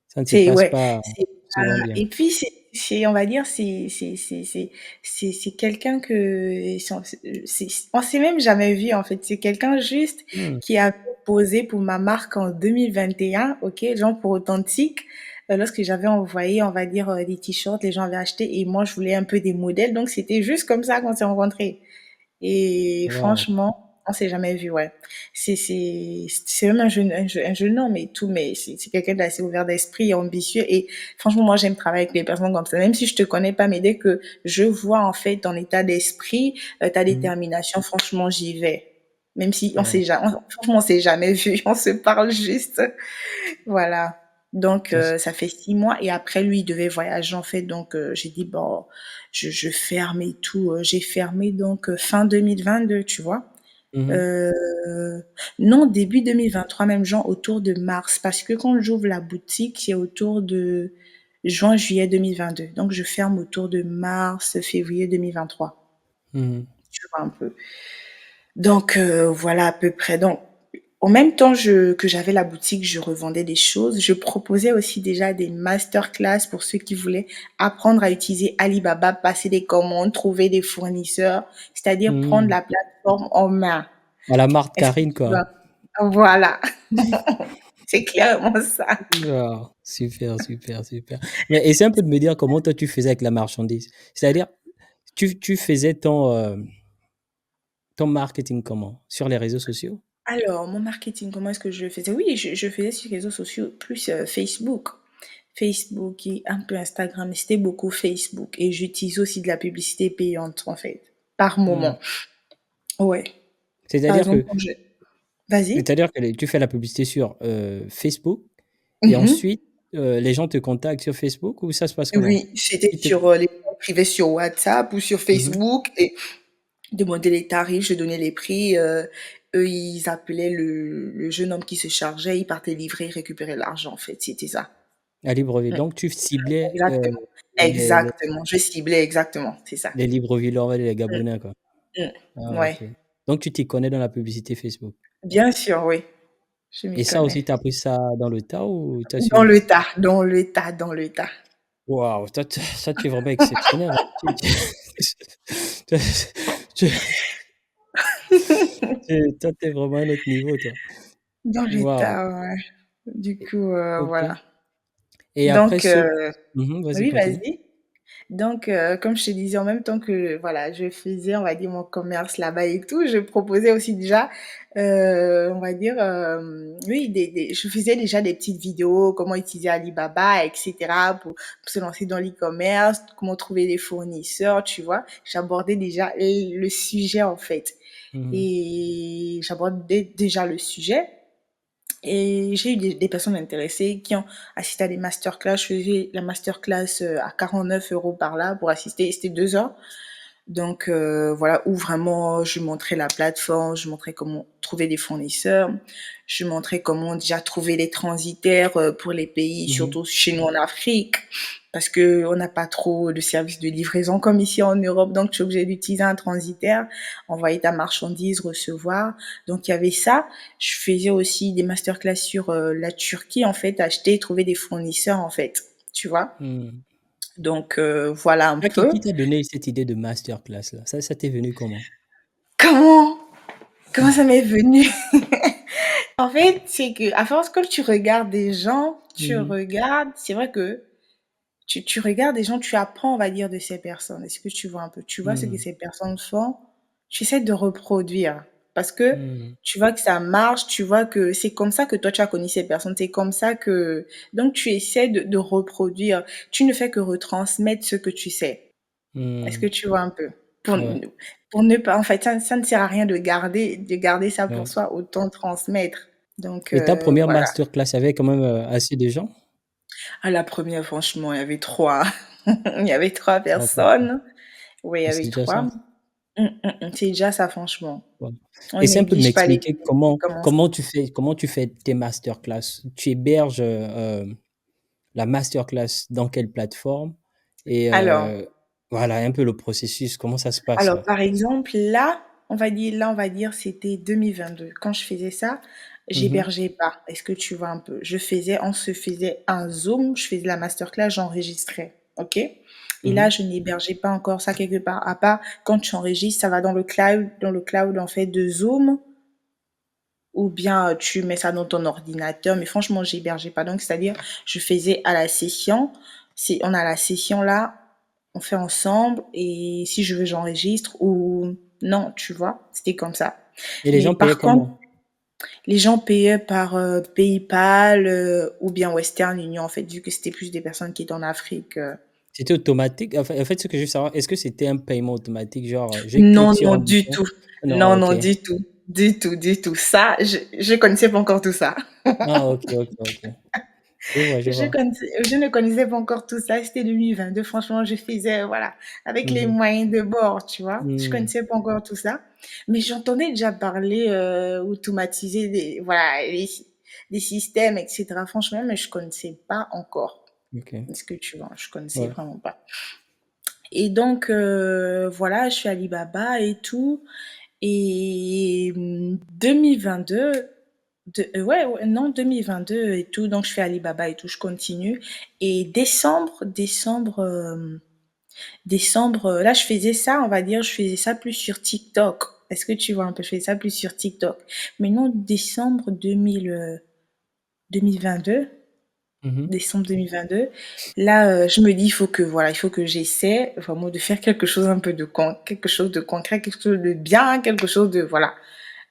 ça ne se C'est passe ouais, pas c'est souvent bien. et puis on va dire c'est quelqu'un que on s'est même jamais vu en fait. C'est quelqu'un juste Mmh, qui a posé pour ma marque en 2021, OK, genre pour Authentique. Lorsque j'avais envoyé, on va dire des t-shirts, les gens avaient acheté et moi je voulais un peu des modèles, donc c'était juste comme ça qu'on s'est rencontrés. Et waouh, franchement, on s'est jamais vu, ouais. C'est même un jeune homme et tout, mais c'est quelqu'un d'assez ouvert d'esprit et ambitieux. Et franchement, moi, j'aime travailler avec des personnes comme ça. Même si je te connais pas, mais dès que je vois, en fait, ton état d'esprit, ta mmh, détermination, franchement, j'y vais. Même si on waouh, s'est jamais, franchement, on s'est jamais vu. On se parle juste. Voilà. Donc, ça c'est ça fait 6 mois et après, lui, il devait voyager, en fait. Donc, j'ai dit, bon, je ferme et tout. J'ai fermé, donc, fin 2022, tu vois. mmh mh. Euh, non, début 2023, même genre autour de mars. Parce que quand j'ouvre la boutique, c'est autour de juin, juillet 2022. Donc, je ferme autour de mars, février 2023. Mmh. Tu vois un peu. Donc, voilà à peu près. Donc, en même temps que j'avais la boutique, je revendais des choses. Je proposais aussi déjà des masterclass pour ceux qui voulaient apprendre à utiliser Alibaba, passer des commandes, trouver des fournisseurs, c'est-à-dire prendre Mmh. la plateforme en main. À la Marthe Est-ce que Carine, tu quoi. vois? Voilà, c'est clairement ça. Waouh, super, super, super. Mais essaie un peu de me dire comment toi tu faisais avec la marchandise? C'est-à-dire, tu faisais ton marketing comment? Sur les réseaux sociaux? Alors, mon marketing, comment est-ce que je le faisais? Oui, je faisais sur les réseaux sociaux, plus Facebook. Facebook et un peu Instagram, mais c'était beaucoup Facebook. Et j'utilise aussi de la publicité payante, en fait, par Mmh. moment. Ouais. Par C'est-à-dire exemple, que quand je... Vas-y. c'est-à-dire que tu fais la publicité sur, Facebook et Mhm. ensuite, les gens te contactent sur Facebook ou ça se passe comment? Oui, c'était Ils te sur les comptes privés sur WhatsApp ou sur Mmh. Facebook et demander les tarifs, je donnais les prix. Eux, ils appelaient le jeune homme qui se chargeait, il partait livrer, récupérer l'argent, en fait. C'était ça. À Libreville. Mm. Donc tu ciblais, Exactement. les Exactement. Je ciblais exactement. C'est ça. les Librevillois et les Mm. Gabonais, quoi? Mm. Ah Ouais. OK. Donc tu t'y connais dans la publicité Facebook Bien sûr, oui. Je et m'y ça connais. aussi tu as appris ça dans le tas ou tu as Dans suivi? le tas, dans le tas, dans le tas. Waouh, toi tu ça tu es vraiment exceptionnel, hein. Tu tu toi tu es vraiment à un autre niveau, toi. Dans le Waouh, tas, ouais. Du coup, OK voilà. et après Donc, ce vas-y oui, continue. vas-y. Donc, comme je te disais, en même temps que voilà, je faisais, on va dire, mon commerce là-bas et tout, je proposais aussi déjà, on va dire, oui, je faisais déjà des petites vidéos, comment utiliser Alibaba, etc., pour se lancer dans l'e-commerce, comment trouver des fournisseurs, tu vois. J'abordais déjà le sujet, en fait. Mmh mh. Et j'abordais déjà le sujet. Et j'ai eu des personnes intéressées qui ont assisté à des masterclass. Je faisais la masterclass à 49 € par là pour assister. C'était 2 heures. Donc voilà, où vraiment je montrais la plateforme, je montrais comment trouver des fournisseurs, je montrais comment déjà trouver des transitaires pour les pays, Mmh. surtout chez nous en Afrique, parce que on n'a pas trop de services de livraison comme ici en Europe, donc tu es obligé d'utiliser un transitaire, envoyer ta marchandise, recevoir. Donc il y avait ça. Je faisais aussi des masterclass sur la Turquie en fait, acheter, trouver des fournisseurs en fait, tu vois. Mmh. Donc voilà un Ah qui peu. t'a donné cette idée de masterclass là? Ça t'est venu comment? Comment Comment ça m'est venu? En fait, c'est que à force que tu regardes des gens, tu Mmh. regardes, c'est vrai que tu regardes des gens, tu apprends, on va dire, de ces personnes. Est-ce que tu vois un peu? Tu vois ce que Mmh. ces personnes font, tu essaies de reproduire parce que Mmh. tu vois que ça marche, tu vois que c'est comme ça que toi tu as connu ces personnes, c'est comme ça que donc tu essaies de reproduire. Tu ne fais que retransmettre ce que tu sais. Est-ce que Mmh. tu vois un peu? Pour, Ouais, pour ne pas, en fait, ça ne sert à rien de garder ça pour ouais soi, autant transmettre. Donc, et ta première voilà. masterclass, il y avait quand même, assez de gens? À la première, franchement, il y avait trois. Il y avait 3 3 personnes. personnes. Oui, il y Mais avait c'est déjà ça. 3. C'est déjà ça, franchement. Ouais. On Essaie un peu de néglige pas les m'expliquer petits qui comment commencent. comment tu fais tes masterclass? Tu héberges, la masterclass dans quelle plateforme? Et Alors voilà un peu le processus, comment ça se passe alors là? par exemple, là, on va dire, c'était 2022. Quand je faisais ça, Mmh. j'hébergeais pas. Est-ce que tu vois un peu? On se faisait un Zoom, je faisais la masterclass, j'enregistrais, OK? Et là, Mmh. je n'hébergeais pas encore ça quelque part, à part quand tu enregistres, ça va dans le cloud, en fait, de Zoom. Ou bien tu mets ça dans ton ordinateur, mais franchement, j'hébergeais pas. Donc, c'est-à-dire, je faisais à la session. Si on a la session là, on fait ensemble et si je veux, j'enregistre ou non, tu vois, c'était comme ça. Et les Mais gens payaient par contre, comment? les gens payaient par PayPal ou bien Western Union, en fait, vu que c'était plus des personnes qui étaient en Afrique. C'était automatique? En fait, ce que je veux savoir, est-ce que c'était un paiement automatique, genre, je clique Non, sur non, un du bouton? tout. Non, Non, OK. non, du tout. Du tout, du tout. Ça, je connaissais pas encore tout ça. Ah OK, OK, OK. Je vois, je vois. Je ne connaissais pas encore tout ça, c'était 2022. Franchement, je faisais, voilà, avec les Mmh. moyens de bord, tu vois. Je Mmh. connaissais pas encore tout ça, mais j'entendais déjà parler, automatiser voilà, des systèmes, et cetera. Franchement, mais je connaissais pas encore. OK. Est-ce que tu vois? Je connaissais Ouais. vraiment pas. Et donc, voilà, je suis Alibaba et tout. Et 2022, ouais, ouais, non, 2022 et tout, donc je fais Alibaba et tout, je continue. Et décembre, là, je faisais ça, on va dire, je faisais ça plus sur TikTok. Est-ce que tu vois un peu? Je faisais ça plus sur TikTok. Mais non, décembre 2022, Mmh. décembre 2022, là, je me dis, il faut que j'essaie vraiment de faire quelque chose de concret, quelque chose de bien, quelque chose de, voilà.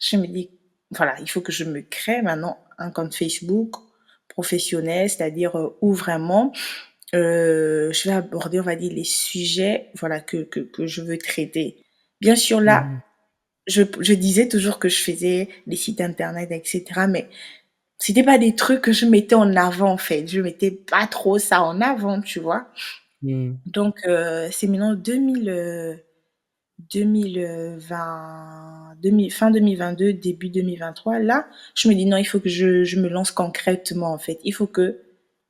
Je me dis, voilà, il faut que je me crée maintenant un compte Facebook professionnel, c'est-à-dire où vraiment je vais aborder, on va dire, les sujets, voilà, que je veux traiter. Bien sûr, là, Mmh. je disais toujours que je faisais des sites internet, etc. Mais c'était pas des trucs que je mettais en avant, en fait. Je mettais pas trop ça en avant, tu vois. Mmh. Donc, c'est maintenant 2020, fin 2022, début 2023, là, je me dis non, il faut que je me lance concrètement, en fait. Il faut que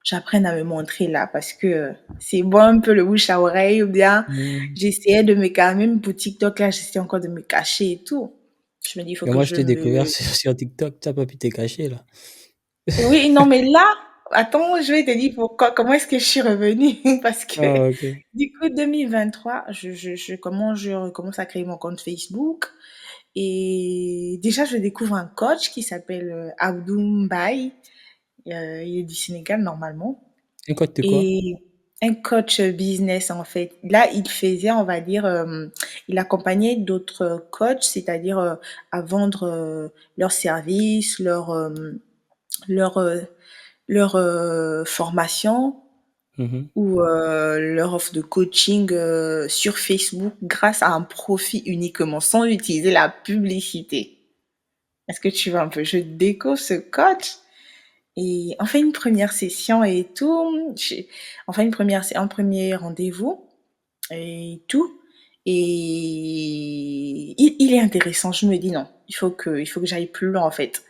j'apprenne à me montrer là parce que c'est bon un peu le bouche à oreille ou bien Mmh. j'essayais de me cacher, même pour TikTok, là, j'essayais encore de me cacher et tout. Je me dis, il faut Mais que moi, je je t'ai découvert me... sur TikTok, tu as pas pu te cacher là. Oui, non, mais là, attends, je vais te dire pourquoi, comment est-ce que je suis revenue. Parce que Ah OK. du coup, 2023, je recommence à créer mon compte Facebook. Et déjà, je découvre un coach qui s'appelle Abdou Mbaye. Il est du Sénégal normalement. Un code de quoi? Et un coach business, en fait. Là, il faisait, on va dire, il accompagnait d'autres coachs, c'est-à-dire à vendre leurs services, leur, euh, leur formation Mmh. ou leur offre de coaching sur Facebook grâce à un profit uniquement, sans utiliser la publicité. Est-ce que tu vois un peu? Je découvre ce coach et on fait une première session et tout. On fait un premier rendez-vous et tout. Et il est intéressant. Je me dis non, il faut que j'aille plus loin en fait.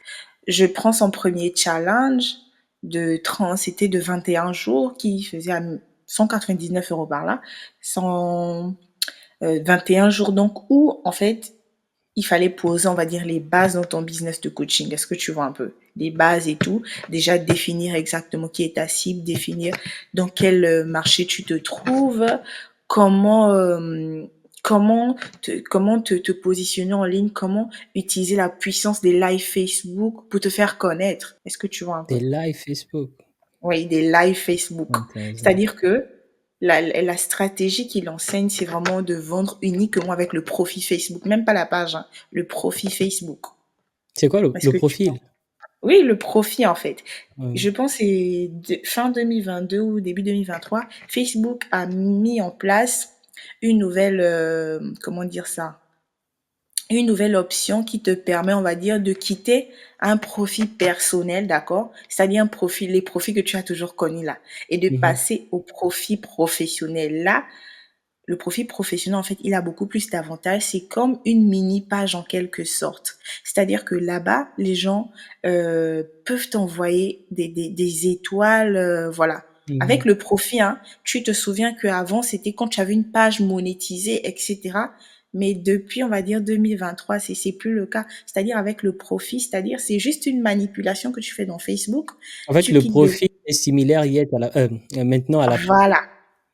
Je prends son premier challenge c'était de 21 jours qui faisait à 199 € par là. 21 jours donc où en fait il fallait poser, on va dire, les bases dans ton business de coaching. Est-ce que tu vois un peu? Les bases et tout. Déjà, définir exactement qui est ta cible, définir dans quel marché tu te trouves, comment, euh, comment te positionner en ligne, comment utiliser la puissance des lives Facebook pour te faire connaître. Est-ce que tu vois un Des peu? lives Facebook. Oui, des lives Facebook. Intéressant. C'est-à-dire que la stratégie qu'il enseigne, c'est vraiment de vendre uniquement avec le profil Facebook, même pas la page, hein, le profil Facebook. C'est quoi le Est-ce le que tu vois? profil? Oui, le profit en fait. Ouais. Je pense que c'est fin 2022 ou début 2023, Facebook a mis en place une nouvelle, comment dire ça? une nouvelle option qui te permet, on va dire, de quitter un profil personnel, d'accord? C'est-à-dire un profil, les profils que tu as toujours connus là, et de Mhm. passer au profil professionnel. Là, le profil professionnel, en fait, il a beaucoup plus d'avantages. C'est comme une mini page en quelque sorte. C'est-à-dire que là-bas, les gens peuvent t'envoyer des étoiles, voilà. Avec Mhm. le profil, hein, tu te souviens qu'avant, c'était quand tu avais une page monétisée, etc. Mais depuis, on va dire 2023, c'est plus le cas. C'est-à-dire avec le profit, c'est-à-dire c'est juste une manipulation que tu fais dans Facebook. En fait, Tu le cliques dessus. profil est similaire hier maintenant à la page. Voilà.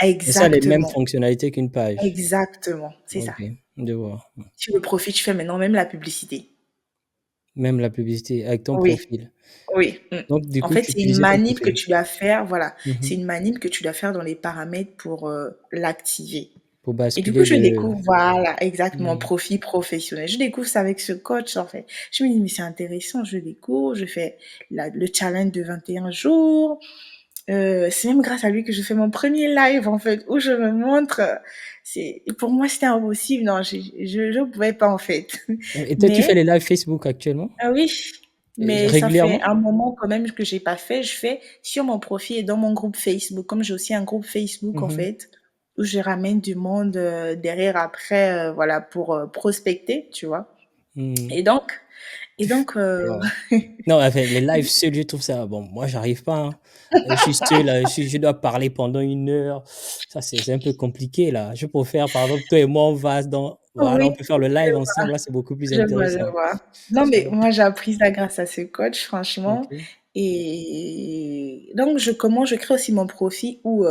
Mais ça a les mêmes Exactement. fonctionnalités qu'une page. Exactement. C'est Ok, ça. je vois. Tu le profit, tu fais maintenant même la publicité. Même la publicité avec ton Oui, profil. oui. Donc, du En coup, fait, tu c'est une utilisais ton manip que profil. tu dois faire, voilà. C'est Mhm. une manip que tu dois faire dans les paramètres pour l'activer. Pour Et du coup, basculer je de. découvre, voilà, exactement, Mhm. profil professionnel. Je découvre ça avec ce coach, en fait. Je me dis, mais c'est intéressant, je découvre, je fais le challenge de 21 jours. C'est même grâce à lui que je fais mon premier live, en fait, où je me montre. Pour moi, c'était impossible. Non, je pouvais pas, en fait. Et toi, tu fais Mais les lives Facebook actuellement? ah oui, Et mais ça fait régulièrement? un moment quand même que j'ai pas fait. Je fais sur mon profil et dans mon groupe Facebook. Comme j'ai aussi un groupe Facebook, en Mhm. fait, où je ramène du monde derrière après, voilà, pour prospecter, tu vois. Mhm. Et donc, et donc, Wow. Non, enfin, les lives seuls, je trouve ça. Bon, moi, j'arrive pas, hein. Je suis seul, là, je dois parler pendant 1 heure. Ça, c'est un peu compliqué, là. Je préfère, par exemple, toi et moi, on va dans. Voilà, on oui, peut faire le live ensemble, là, c'est beaucoup plus je vois, je intéressant. vois. Non, Tu mais vois? moi, j'ai appris ça grâce à ce coach, franchement. Ok. Et donc, je crée aussi mon profil où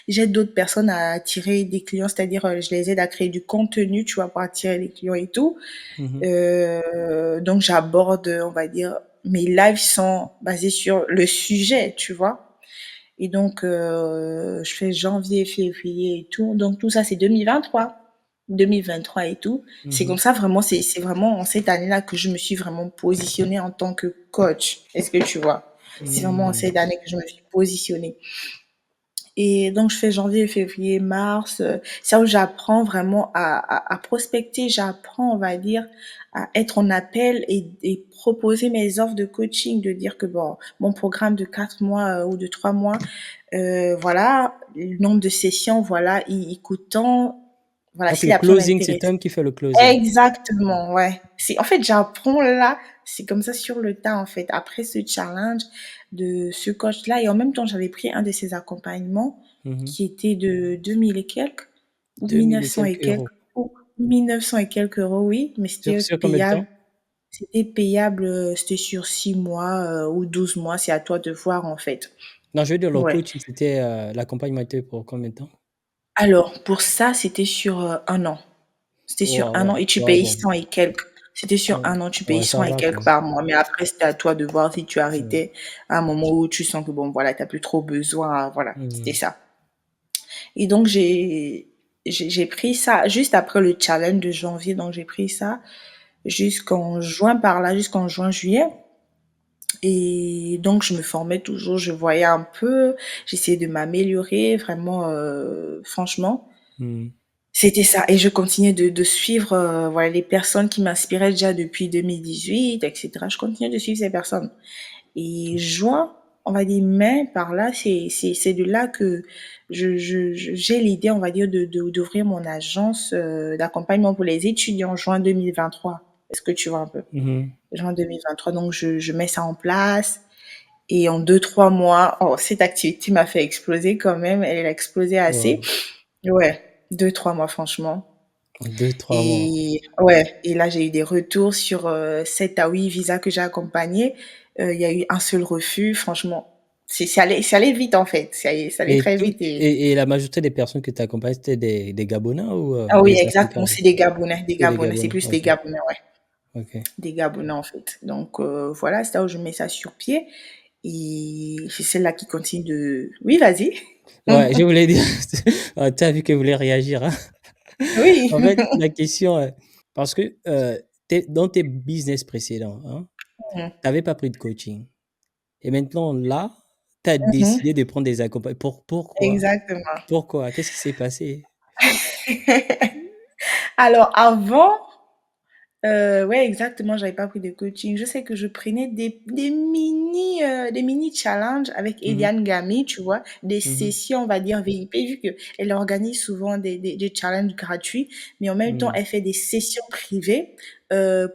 j'aide d'autres personnes à attirer des clients, c'est-à-dire je les aide à créer du contenu, tu vois, pour attirer les clients et tout. Mhm. Donc, j'aborde, on va dire, mes lives sont basés sur le sujet, tu vois. Et donc, je fais janvier, février et tout. Donc, tout ça, c'est 2023. 2023 et tout. C'est comme Mhm. ça, vraiment, c'est vraiment en cette année-là que je me suis vraiment positionnée en tant que coach. Est-ce que tu vois? C'est vraiment en Mhm. cette année que je me suis positionnée. Et donc, je fais janvier, février, mars. C'est là où j'apprends vraiment à prospecter. J'apprends, on va dire, à être en appel et proposer mes offres de coaching, de dire que bon, mon programme de 4 mois ou de 3 mois, voilà, le nombre de sessions, voilà, il coûte tant. Voilà, Donc, si le la personne est closing, c'est intéressée. toi qui fais le closing. Exactement, ouais. En fait, j'apprends là, c'est comme ça sur le tas, en fait. Après ce challenge de ce coach-là, et en même temps, j'avais pris un de ses accompagnements Mhm. qui était de 2000 et quelques, ou 2000 et 1900 et quelques quelques, euros. ou 1900 et quelques euros, oui, mais Sur combien de temps? c'était payable, c'était sur 6 mois ou 12 mois, c'est à toi de voir, en fait. Non, je veux dire, le Ouais. coaching, c'était l'accompagnement était pour combien de temps? Alors, pour ça, c'était sur 1 an. C'était sur Ouais, un ouais, an et tu ouais, payes bon. 100 et quelques. C'était sur Ouais, 1 an, tu payes ouais, 100 ça et va, quoi. quelques par mois. Mais après, c'était à toi de voir si tu Ouais. arrêtais à un moment où tu sens que bon, voilà, t'as plus trop besoin. Voilà, c'était Mhm. ça. Et donc, j'ai pris ça juste après le challenge de janvier. Donc, j'ai pris ça jusqu'en juin par là, jusqu'en juin, juillet. Et donc, je me formais toujours, je voyais un peu, j'essayais de m'améliorer, vraiment, franchement. Mhm. C'était ça. Et je continuais de suivre voilà, les personnes qui m'inspiraient déjà depuis 2018, etc. Je continuais de suivre ces personnes. Et juin, on va dire mai, par là, c'est de là que j'ai l'idée, on va dire, d'ouvrir mon agence d'accompagnement pour les étudiants en juin 2023. Est-ce que tu vois un peu? Mhm. Juin 2023, donc je mets ça en place. Et en 2, 3 mois, oh, cette activité m'a fait exploser quand même. Elle a explosé assez. Wow. Ouais, 2, 3 mois, franchement. En 2, 3 mois. Et ouais, et là, j'ai eu des retours sur 7 à 8 visas que j'ai accompagnés. Il y a eu un seul refus. Franchement, c'est allé vite en fait. Ça allait très vite. Et la majorité des personnes que tu accompagnes, c'était des Gabonais ou Ah oui, des exactement, Africains? c'est des Gabonais, des C'est des Gabonais. C'est Gabonais. plus des Ok. Gabonais, ouais. Ok. Des Gabonais en fait. Donc voilà, c'est là où je mets ça sur pied. Et c'est celle-là qui continue de. Oui, vas-y. Ouais, je voulais dire, tu as vu que je voulais réagir, hein. Oui. En fait, la question, parce que dans tes business précédents, hein, Mhm. tu n'avais pas pris de coaching. Et maintenant, là, tu as Mhm. décidé de prendre des accompagnements. Pourquoi? Exactement. Pourquoi? Qu'est-ce qui s'est passé? Alors avant, ouais, exactement, j'avais pas pris de coaching. Je sais que je prenais des mini challenges avec Mhm, Eliane Gamy, tu vois, des mhm, sessions, on va dire, VIP, vu que elle organise souvent des challenges gratuits, mais en même temps, mhm, elle fait des sessions privées.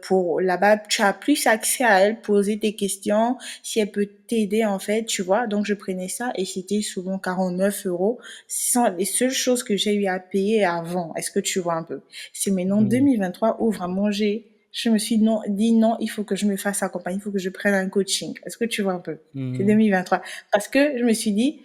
Pour là-bas, tu as plus accès à elle, poser tes questions, si elle peut t'aider, en fait, tu vois. Donc, je prenais ça et c'était souvent 49 €. Ce sont les seules choses que j'ai eu à payer avant. Est-ce que tu vois un peu? C'est maintenant mhm, 2023 où vraiment je me suis dit non, il faut que je me fasse accompagner, il faut que je prenne un coaching. Est-ce que tu vois un peu? C'est mhm, 2023. Parce que je me suis dit,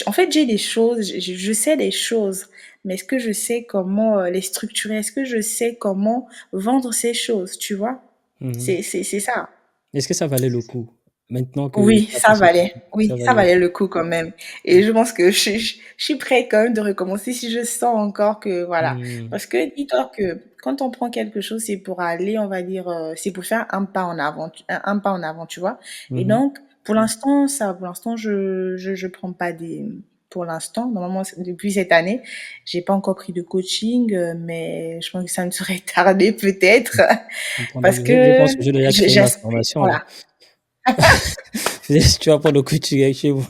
en fait, j'ai des choses, je sais des choses, mais est-ce que je sais comment les structurer? Est-ce que je sais comment vendre ces choses, tu vois? mhm. C'est ça. Est-ce que ça valait le coup? Maintenant que Oui, tu as ça passé par valait. là, ça Oui, ça valait le valait coup. le coup quand même. Et je pense que je suis prête quand même de recommencer si je sens encore que, voilà. Mhm, Parce que dis-toi que quand on prend quelque chose, c'est pour aller, on va dire, c'est pour faire un pas en avant, un pas en avant, tu vois. Et mhm, donc, pour l'instant, pour l'instant, je prends pas pour l'instant, normalement, depuis cette année, j'ai pas encore pris de coaching, mais je pense que ça ne serait tardé peut-être, on prendra- parce je que pense que j'ai déjà créé ma formation là. voilà. Tu vas prendre le coaching chez vous.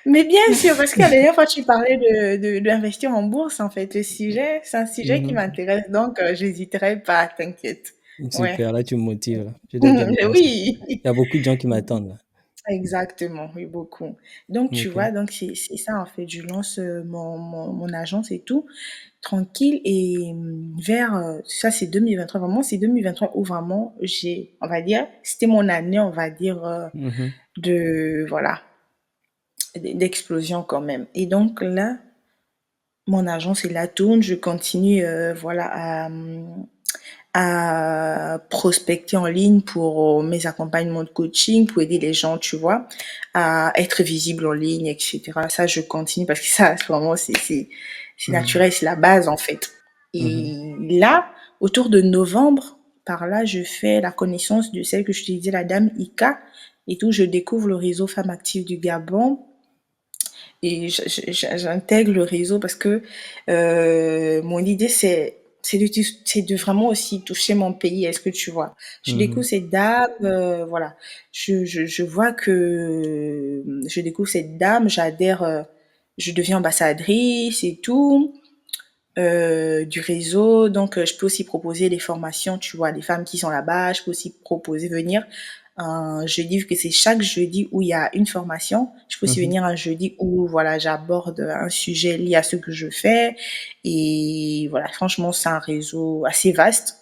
Mais bien sûr, parce que la dernière fois, tu parlais d'investir en bourse, en fait. C'est un sujet qui Mhm. m'intéresse, donc j'hésiterai pas, t'inquiète. Ouais. Super, là tu me motives, là. Je dois bien commencer. Oui, Il y a beaucoup de gens qui m'attendent là. exactement, oui, beaucoup. Donc, tu Ok. vois, donc c'est ça, en fait. Je lance mon agence et tout, tranquille, et ça c'est 2023, vraiment, c'est 2023 où vraiment on va dire, c'était mon année, on va dire, Mhm, voilà, d'explosion quand même. Et donc là, mon agence, il la tourne, je continue, voilà, à prospecter en ligne pour mes accompagnements de coaching, pour aider les gens, tu vois, à être visible en ligne, etc. Ça, je continue parce que ça, vraiment, c'est mhm, naturel, c'est la base, en fait. mhm, Et là, autour de novembre, par là, je fais la connaissance de celle que je te disais, la dame Ika, et tout, je découvre le réseau Femmes Actives du Gabon, et j'intègre le réseau parce que mon idée c'est de vraiment aussi toucher mon pays. Est-ce que tu vois? Je découvre mhm, cette dame, voilà. Je vois que je découvre cette dame, j'adhère, je deviens ambassadrice et tout du réseau. Donc, je peux aussi proposer des formations, tu vois, des femmes qui sont là-bas. Je peux aussi proposer venir un jeudi, vu que c'est chaque jeudi où il y a une formation. Je peux aussi mhm, venir un jeudi où, voilà, j'aborde un sujet lié à ce que je fais. Et voilà, franchement, c'est un réseau assez vaste.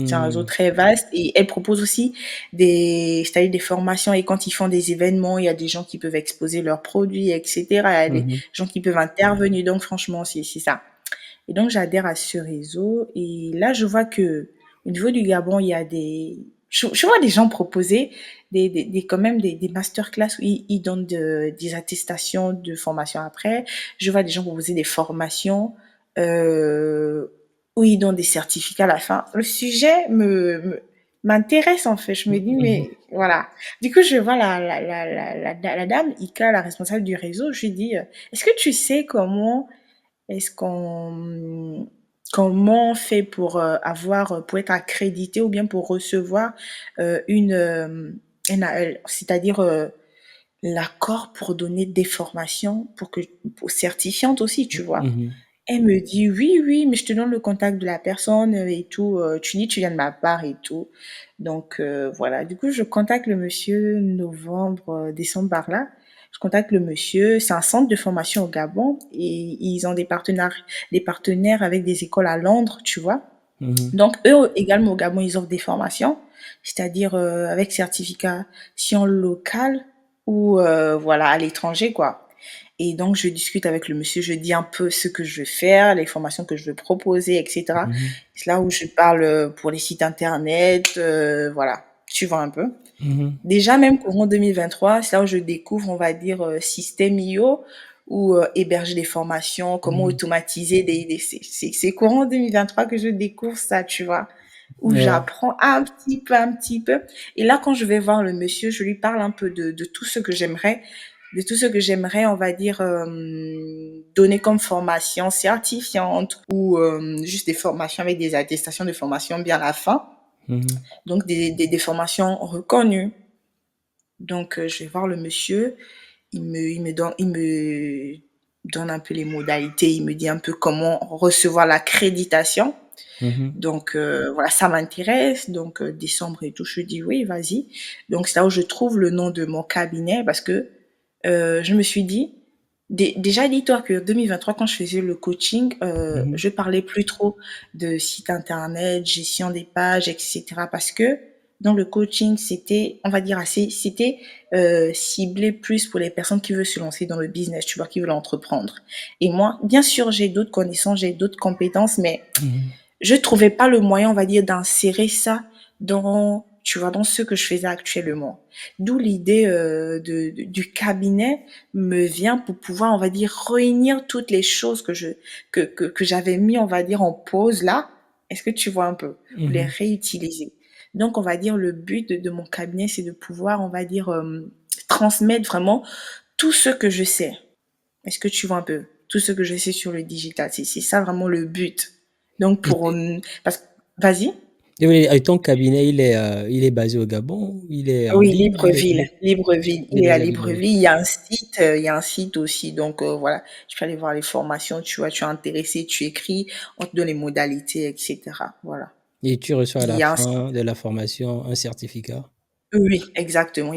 C'est un réseau mhm, très vaste et elle propose aussi c'est-à-dire des formations et quand ils font des événements, il y a des gens qui peuvent exposer leurs produits, etc. Il y a des mhm, gens qui peuvent intervenir. Donc, franchement, c'est ça. Et donc, j'adhère à ce réseau. Et là, je vois que au niveau du Gabon, il y a je vois des gens proposer quand même des masterclass où ils donnent des attestations de formation après. Je vois des gens proposer des formations euh, où ils donnent des certificats à la fin. Le sujet m'intéresse en fait. Je me dis, mhm, mais voilà. Du coup, je vois la dame, Ika, la responsable du réseau. Je lui dis, est-ce que tu sais est-ce qu'on comment on fait pour avoir pour être accrédité ou bien pour recevoir c'est-à-dire l'accord pour donner des formations pour certifiantes aussi, tu vois. mhm. Elle me dit oui, oui, mais je te donne le contact de la personne et tout. Tu dis tu viens de ma part et tout. Donc voilà. Du coup, je contacte le monsieur novembre, décembre par là. Je contacte le monsieur. C'est un centre de formation au Gabon et ils ont des partenaires avec des écoles à Londres, tu vois. Mhm, Donc eux également au Gabon, ils offrent des formations, c'est-à-dire avec certification locale ou voilà à l'étranger quoi. Et donc je discute avec le monsieur, je dis un peu ce que je veux faire, les formations que je veux proposer, etc. mhm, C'est là où je parle pour les sites internet, voilà, tu vois un peu. mhm, Déjà, même courant 2023, c'est là où je découvre, on va dire, System.io, ou héberger des formations, comment mhm. automatiser c'est courant 2023 que je découvre ça, tu vois, où Ouais. j'apprends un petit peu, un petit peu. Et là, quand je vais voir le monsieur, je lui parle un peu de tout ce que j'aimerais. de tout ce que j'aimerais, on va dire, donner comme formation certifiante ou juste des formations avec des attestations de formation bien à la fin. Mhm, Donc, des formations reconnues. Donc, je vais voir le monsieur. Il me donne un peu les modalités. Il me dit un peu comment recevoir l'accréditation. mhm, Donc, voilà, ça m'intéresse. Donc, décembre et tout, je dis oui, vas-y. Donc, c'est là où je trouve le nom de mon cabinet parce que je me suis dit, déjà dis-toi que 2023, quand je faisais le coaching, mhm, je parlais plus trop de site internet, gestion des pages, etc. Parce que dans le coaching, c'était, on va dire assez, c'était ciblé plus pour les personnes qui veulent se lancer dans le business, tu vois, qui veulent entreprendre. Et moi, bien sûr, j'ai d'autres connaissances, j'ai d'autres compétences, mais mhm. je trouvais pas le moyen, on va dire, d'insérer ça dans, tu vois, dans ce que je faisais actuellement. D'où l'idée du cabinet me vient pour pouvoir, on va dire, réunir toutes les choses que j'avais mis, on va dire, en pause là. Est-ce que tu vois un peu? Pour les Mhm. réutiliser. Donc, on va dire, le but de mon cabinet, c'est de pouvoir, on va dire, transmettre vraiment tout ce que je sais. Est-ce que tu vois un peu tout ce que je sais sur le digital? C'est ça vraiment le but. Donc Et, pour parce vas-y. et oui, et ton cabinet, il est basé au Gabon, il est en Oui, ligne, Libreville, Libreville. il est Il est à basé à Libreville. Libreville. Il y a un site aussi. Donc voilà, tu peux aller voir les formations. Tu vois, tu es intéressé, tu écris, on te donne les modalités, etc. Voilà. Et tu reçois à Il la y a un site. fin de la formation un certificat. Oui, exactement.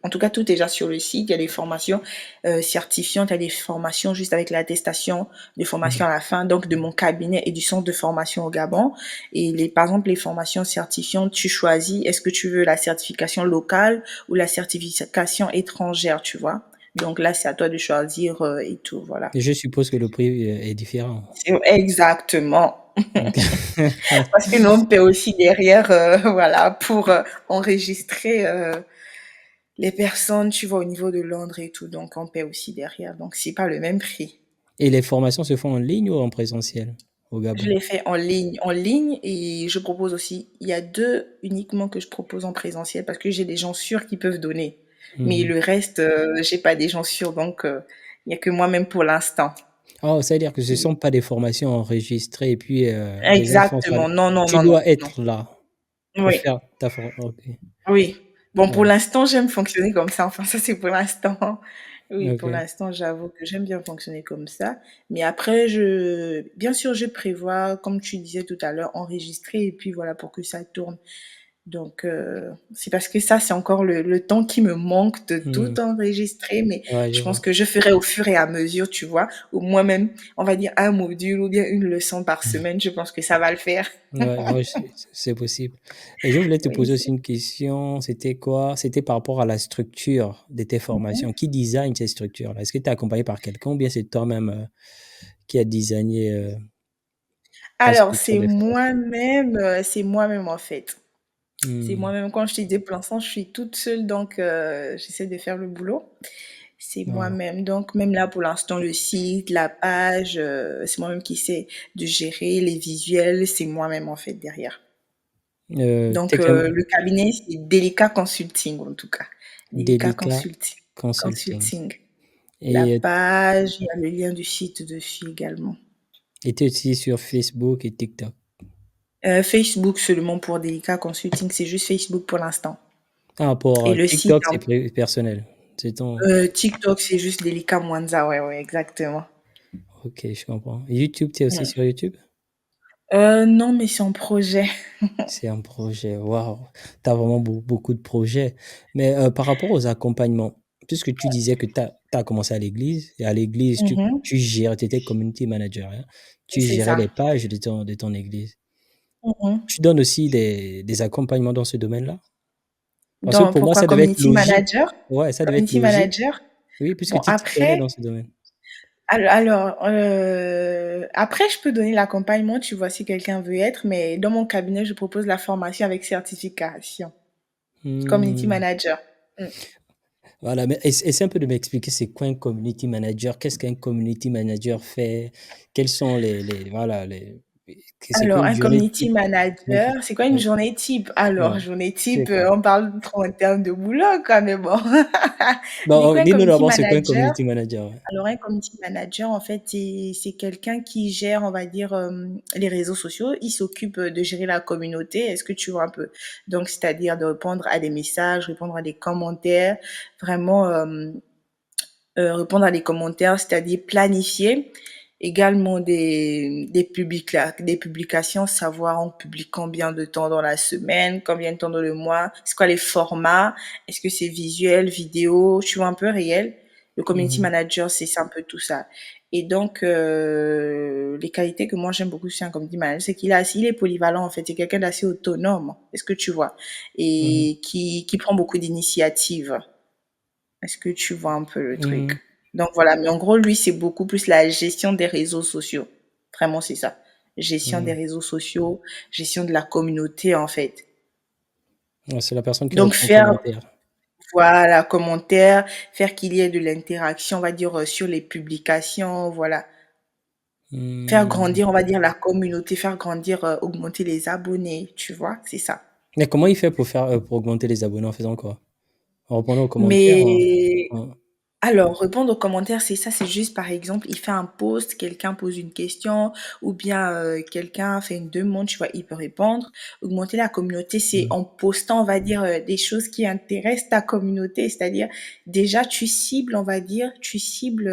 En tout cas, tout est déjà sur le site. Il y a des formations certifiantes, il y a des formations juste avec l'attestation de formation Mhm. à la fin, donc de mon cabinet et du centre de formation au Gabon. Et par exemple, les formations certifiantes, tu choisis, est-ce que tu veux la certification locale ou la certification étrangère, tu vois. Donc là, c'est à toi de choisir et tout, voilà. Et je suppose que le prix est différent. Exactement. Ok. Parce que nous, on paie aussi derrière, voilà, pour enregistrer les personnes, tu vois, au niveau de Londres et tout, donc on paie aussi derrière. Donc, c'est pas le même prix. Et les formations se font en ligne ou en présentiel au Je Gabon? l'ai fait en ligne et je propose aussi, il y a deux uniquement que je propose en présentiel parce que j'ai des gens sûrs qui peuvent donner. Mais Mhm. le reste, j'ai pas des gens sûrs, donc il y a que moi-même pour l'instant. Oh, ça veut dire que ce ne Et- sont pas des formations enregistrées et puis les gens font ça. Exactement. Non, non, Tu non, non, dois non. être là pour Oui, faire ta formation. Ok. oui. Bon, pour Ouais. l'instant, j'aime fonctionner comme ça. Enfin, ça, c'est pour l'instant. Oui, pour Ok. l'instant, j'avoue que j'aime bien fonctionner comme ça. Mais après, bien sûr, je prévois, comme tu disais tout à l'heure, enregistrer et puis voilà, pour que ça tourne. Donc, c'est parce que ça, c'est encore le temps qui me manque de Hmm. tout enregistrer, mais Ouais, je je pense vois. que je ferai au fur et à mesure, tu vois, ou moi-même, on va dire un module ou bien une leçon par semaine, je pense que ça va le faire. Ouais, ouais, c'est possible. Et je voulais te Oui, poser aussi une question. C'était quoi? C'était par rapport à la structure de tes formations. Qui design ces structures-là? Est-ce que tu es accompagné par quelqu'un ou bien c'est toi-même qui a designé la alors, structure des formations? c'est moi-même en fait. C'est Hmm. moi-même. Quand je te disais pour l'instant, je suis toute seule, donc j'essaie de faire le boulot. C'est Wow. moi-même. Donc, même là, pour l'instant, le site, la page, c'est moi-même qui sais de gérer les visuels. C'est moi-même en fait derrière. T'es Donc, vraiment le cabinet, c'est Delica Consulting en tout cas. Delica délicat Consulting. consulting. Consulting. La Et page, il y a le lien du site dessus également. tu aussi sur Facebook et TikTok. Facebook seulement pour Delica Consulting, c'est juste Facebook pour l'instant. Ah, pour Et le site, TikTok, c'est personnel. C'est ton. TikTok, c'est juste Delica Mwanza, ouais, ouais, exactement. Ok, je comprends. YouTube, tu es aussi Ouais. sur YouTube? Non, mais c'est en projet. C'est un projet, waouh! Tu as vraiment beaucoup de projets. Mais, par rapport aux accompagnements, puisque tu disais que tu as commencé à l'église et à l'église, Mhm, tu gères, tu étais community manager, hein. Tu c'est gérais ça. les pages de ton église. Mhm. Tu donnes aussi des accompagnements dans ce domaine-là? Parce que Donc, pour moi, pourquoi ça devait être community logique. manager? Ouais, ça devait être Community logique. manager? Oui, puisque Bon, tu t'y connais après, dans ce domaine. après, je peux donner l'accompagnement, tu vois, si quelqu'un veut être, mais dans mon cabinet, je propose la formation avec certification. Community Mmh. manager. Mm. Voilà, mais essaie un peu de m'expliquer c'est quoi un community manager? Qu'est-ce qu'un community manager fait? Quels sont voilà, C'est quoi Alors, une un journée community type? manager, c'est quoi une Ouais, journée type? Alors, ouais. journée C'est type, quoi? on parle trop en termes de boulot, quoi, mais bon. Bon, Du coup, un dis-nous community d'abord, c'est quoi un manager, community manager? Ouais. alors un community manager, en fait, c'est quelqu'un qui gère, on va dire, les réseaux sociaux. Il s'occupe de gérer la communauté. Est-ce que tu vois un peu? Donc, c'est-à-dire de répondre à des messages, répondre à des commentaires, vraiment répondre à des commentaires, c'est-à-dire planifier également des publications, savoir on publie combien de temps dans la semaine, combien de temps dans le mois, c'est quoi les formats, est-ce que c'est visuel, vidéo, tu vois un peu réel. Le community Mhm, manager, c'est un peu tout ça. Et donc, les qualités que moi j'aime beaucoup chez un community manager, c'est il est polyvalent en fait, c'est quelqu'un d'assez autonome, est-ce que tu vois, mhm, et qui prend beaucoup d'initiatives. Est-ce que tu vois un peu le truc? mhm, Donc voilà, mais en gros, lui, c'est beaucoup plus la gestion des réseaux sociaux. Vraiment, c'est ça. Gestion des mhm. réseaux sociaux, gestion de la communauté, en fait. Ouais, c'est la personne qui Donc répond aux faire, commentaires. voilà, commentaire, faire qu'il y ait de l'interaction, on va dire, sur les publications, voilà. Faire Hmm. grandir, on va dire, la communauté, faire grandir, augmenter les abonnés, tu vois, c'est ça. Mais comment il fait pour faire, pour augmenter les abonnés en faisant quoi? En répondant aux commentaires? Mais En- alors, répondre aux commentaires, c'est ça, c'est juste par exemple, il fait un post, quelqu'un pose une question, ou bien quelqu'un fait une demande, tu vois, il peut répondre. Augmenter la communauté, c'est Hmm. en postant, on va dire, des choses qui intéressent ta communauté, c'est-à-dire déjà tu cibles, on va dire, tu cibles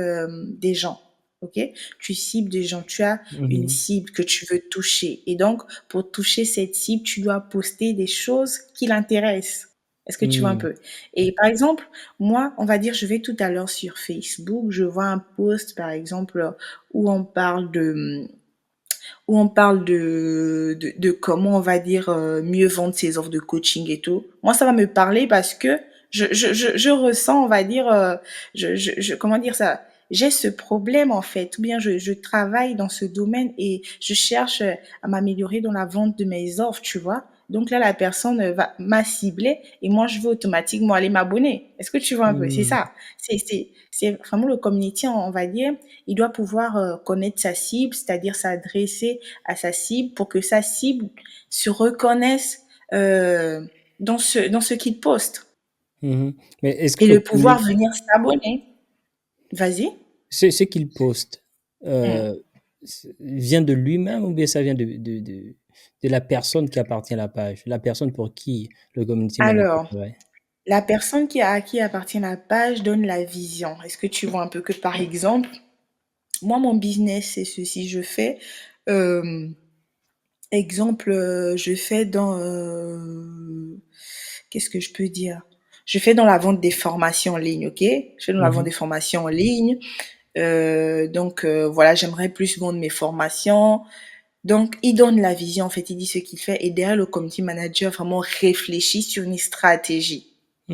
des gens. Ok? Tu cibles des gens, tu as une Mhm, cible que tu veux toucher. Et donc, pour toucher cette cible, tu dois poster des choses qui l'intéressent. Est-ce que tu vois un hmm, peu? Et par exemple, moi, on va dire, je vais tout à l'heure sur Facebook, je vois un post, par exemple, où on parle de, de comment, on va dire, mieux vendre ses offres de coaching et tout. Moi, ça va me parler parce que je ressens, on va dire, comment dire ça? J'ai ce problème, en fait, ou bien je travaille dans ce domaine et je cherche à m'améliorer dans la vente de mes offres, tu vois. Donc là, la personne m'a ciblé et moi, je veux automatiquement aller m'abonner. Est-ce que tu vois un peu? C'est hmm, ça. C'est vraiment le community, on va dire. Il doit pouvoir connaître sa cible, c'est-à-dire s'adresser à sa cible pour que sa cible se reconnaisse euh, dans ce qu'il poste mhm. Mais est-ce que et le le pouvoir community, venir s'abonner. Vas-y. ce qu'il poste, Mm. vient de lui-même ou bien ça vient de la personne qui appartient à la page, la personne pour qui le community manager Alors, travaille? la personne à qui appartient la page donne la vision. Est-ce que tu vois un peu que, par exemple, moi, mon business, c'est ceci. Je fais, euh, exemple, je fais dans, qu'est-ce que je peux dire? Je fais dans la vente des formations en ligne, ok? Je fais dans la vente Mhm. des formations en ligne. Donc, voilà, j'aimerais plus vendre mes formations. Donc, il donne la vision, en fait, il dit ce qu'il fait. Et derrière, le community manager vraiment réfléchit sur une stratégie.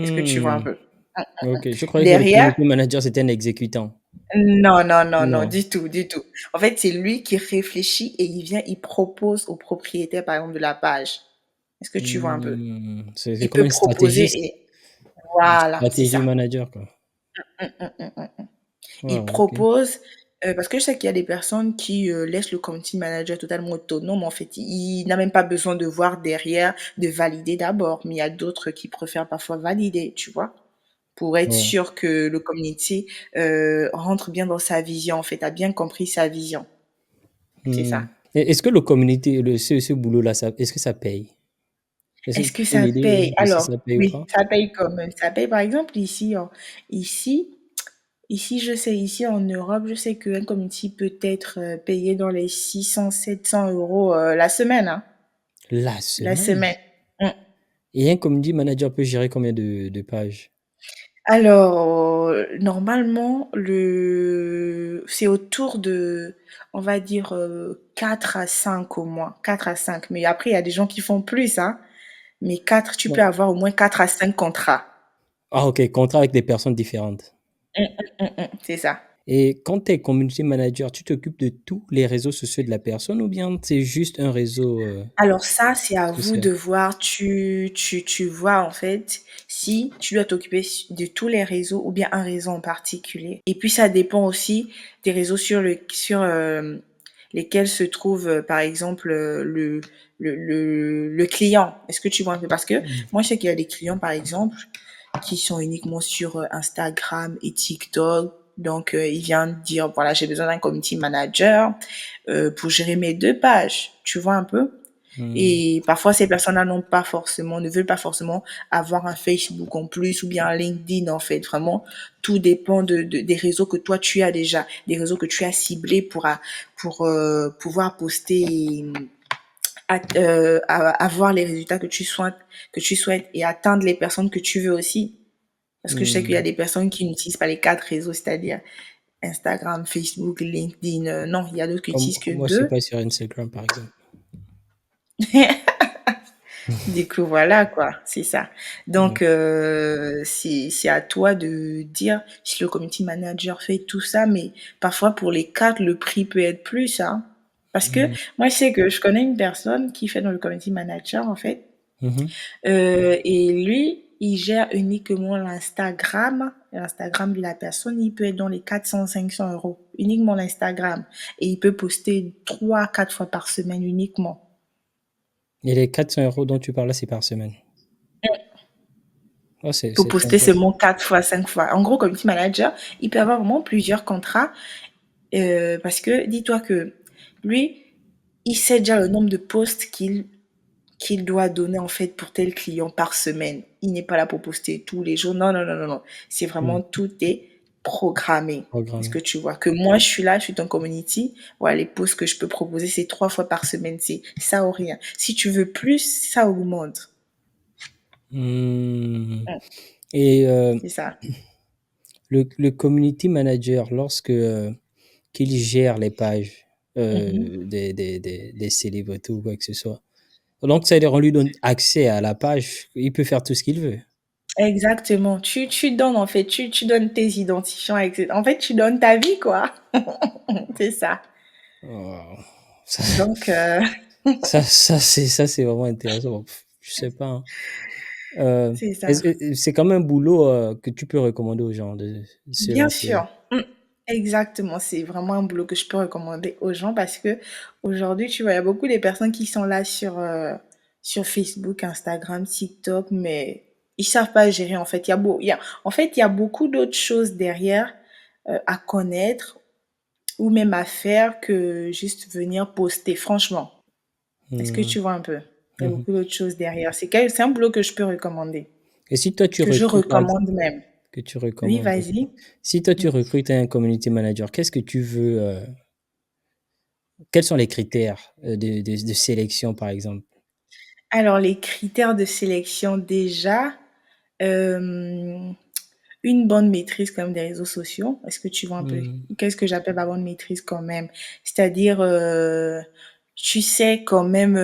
Est-ce que tu vois un Hmm. peu? Ok, je croyais que le Derrière, community manager c'était un exécutant. non, non, non, non, Non. du tout, du tout. En fait, c'est lui qui réfléchit et il vient, il propose au propriétaire, par exemple, de la page. Est-ce que tu vois un peu? Hmm. C'est Il comme peut un proposer stratégiste, et voilà, c'est stratégie ça. manager quoi. Il Wow, ok. propose, parce que je sais qu'il y a des personnes qui laissent le community manager totalement autonome. En fait, il n'a même pas besoin de voir derrière, de valider d'abord. Mais il y a d'autres qui préfèrent parfois valider, tu vois, pour être Ouais. sûr que le community rentre bien dans sa vision, en fait, a bien compris sa vision. C'est Hmm. ça. Et est-ce que le community, ce boulot-là, est-ce que ça paye? Est-ce que Est-ce tu que peux ça m'aider paye? de si Alors, ça paye ou oui, pas? ça paye quand même. Ça paye, par exemple, ici, ici, ici, je sais, ici en Europe, je sais qu'un community peut être payé dans les 600, 700 € la semaine, hein. La La semaine. semaine. Mm. Et un community manager peut gérer combien de pages? Alors, normalement, c'est autour de, on va dire, 4 à 5 au moins. 4 à 5. Mais après, il y a des gens qui font plus, hein. Mais 4, tu peux Ouais. avoir au moins 4 à 5 contrats. Ah, ok, contrat avec des personnes différentes. C'est ça. Et quand tu es community manager, tu t'occupes de tous les réseaux sociaux de la personne ou bien c'est juste un réseau Alors ça, c'est à vous social? de voir. Tu vois en fait si tu dois t'occuper de tous les réseaux ou bien un réseau en particulier. Et puis ça dépend aussi des réseaux sur lesquels se trouve, par exemple, le client. Est-ce que tu vois un peu? Parce que Mhm. moi, je sais qu'il y a des clients, par exemple, qui sont uniquement sur Instagram et TikTok. Donc, il vient dire, voilà, j'ai besoin d'un community manager pour gérer mes 2 pages. Tu vois un peu? Mhm. Et parfois, ces personnes-là n'ont pas forcément, ne veulent pas forcément avoir un Facebook en plus ou bien un LinkedIn, en fait. Vraiment, tout dépend des réseaux que toi, tu as déjà, des réseaux que tu as ciblés pour pouvoir poster et avoir les résultats que tu souhaites et atteindre les personnes que tu veux aussi. Parce que je sais qu'il y a Mhm. des personnes qui n'utilisent pas les 4 réseaux, c'est-à-dire Instagram, Facebook, LinkedIn. Non, il y a d'autres qui Comme utilisent que moi, je suis 2. pas sur Instagram, par exemple. Du coup, voilà quoi, c'est ça. Ouais. Donc, c'est à toi de dire si le community manager fait tout ça, mais parfois pour les 4, le prix peut être plus, hein. Parce que Mhm. moi, je sais que je connais une personne qui fait dans le community manager, en fait, Mhm. et lui, il gère uniquement l'Instagram de la personne, il peut être dans les 400 à 500 euros, uniquement l'Instagram. Et il peut poster 3 à 4 fois par semaine uniquement. Et les 400 € dont tu parles là, c'est par semaine. Oh, Pour c'est poster intéressant. seulement 4 fois, 5 fois. En gros, community manager, il peut avoir vraiment plusieurs contrats parce que dis-toi que lui, il sait déjà le nombre de posts qu'il doit donner en fait pour tel client par semaine. Il n'est pas là pour poster tous les jours. Non, non, non, non, non. C'est vraiment Mhm. tout est programmé. Est-ce que Programmé. tu vois? Que moi, je suis là, je suis ton community. Voilà, les posts que je peux proposer, c'est 3 fois par semaine. C'est ça ou rien. Si tu veux plus, ça augmente. Mhm. Hum, Et c'est ça. le community manager, lorsque qu'il gère les pages Mhm. des célébrités ou quoi que ce soit, donc ça veut dire on lui donne accès à la page, il peut faire tout ce qu'il veut. Exactement. Tu donnes, en fait, tu donnes tes identifiants, etc. En fait, tu donnes ta vie, quoi. C'est ça. Wow. Ça, Donc, ça c'est vraiment intéressant. Bon, je sais pas, hein. c'est ça. C'est quand même un boulot que tu peux recommander aux gens de se Bien lancer. sûr. Exactement. C'est vraiment un boulot que je peux recommander aux gens parce que aujourd'hui, tu vois, il y a beaucoup de personnes qui sont là sur Facebook, Instagram, TikTok, mais ils savent pas gérer, en fait. En fait, il y a beaucoup d'autres choses derrière à connaître ou même à faire que juste venir poster, franchement. Est-ce que Mhm. tu vois un peu? Il y a Mhm. beaucoup d'autres choses derrière. C'est un boulot que je peux recommander, Et si toi tu que je recrutes, par exemple, recommande même. que tu Oui, recommandes, ok. vas-y. Si toi tu Mm. recrutes un community manager, qu'est-ce que tu veux, quels sont les critères de sélection, par exemple? Alors, les critères de sélection, déjà, euh, une bonne maîtrise quand même des réseaux sociaux. Est-ce que tu vois un peu? Mhm. Qu'est-ce que j'appelle la bonne maîtrise quand même? C'est-à-dire, tu sais quand même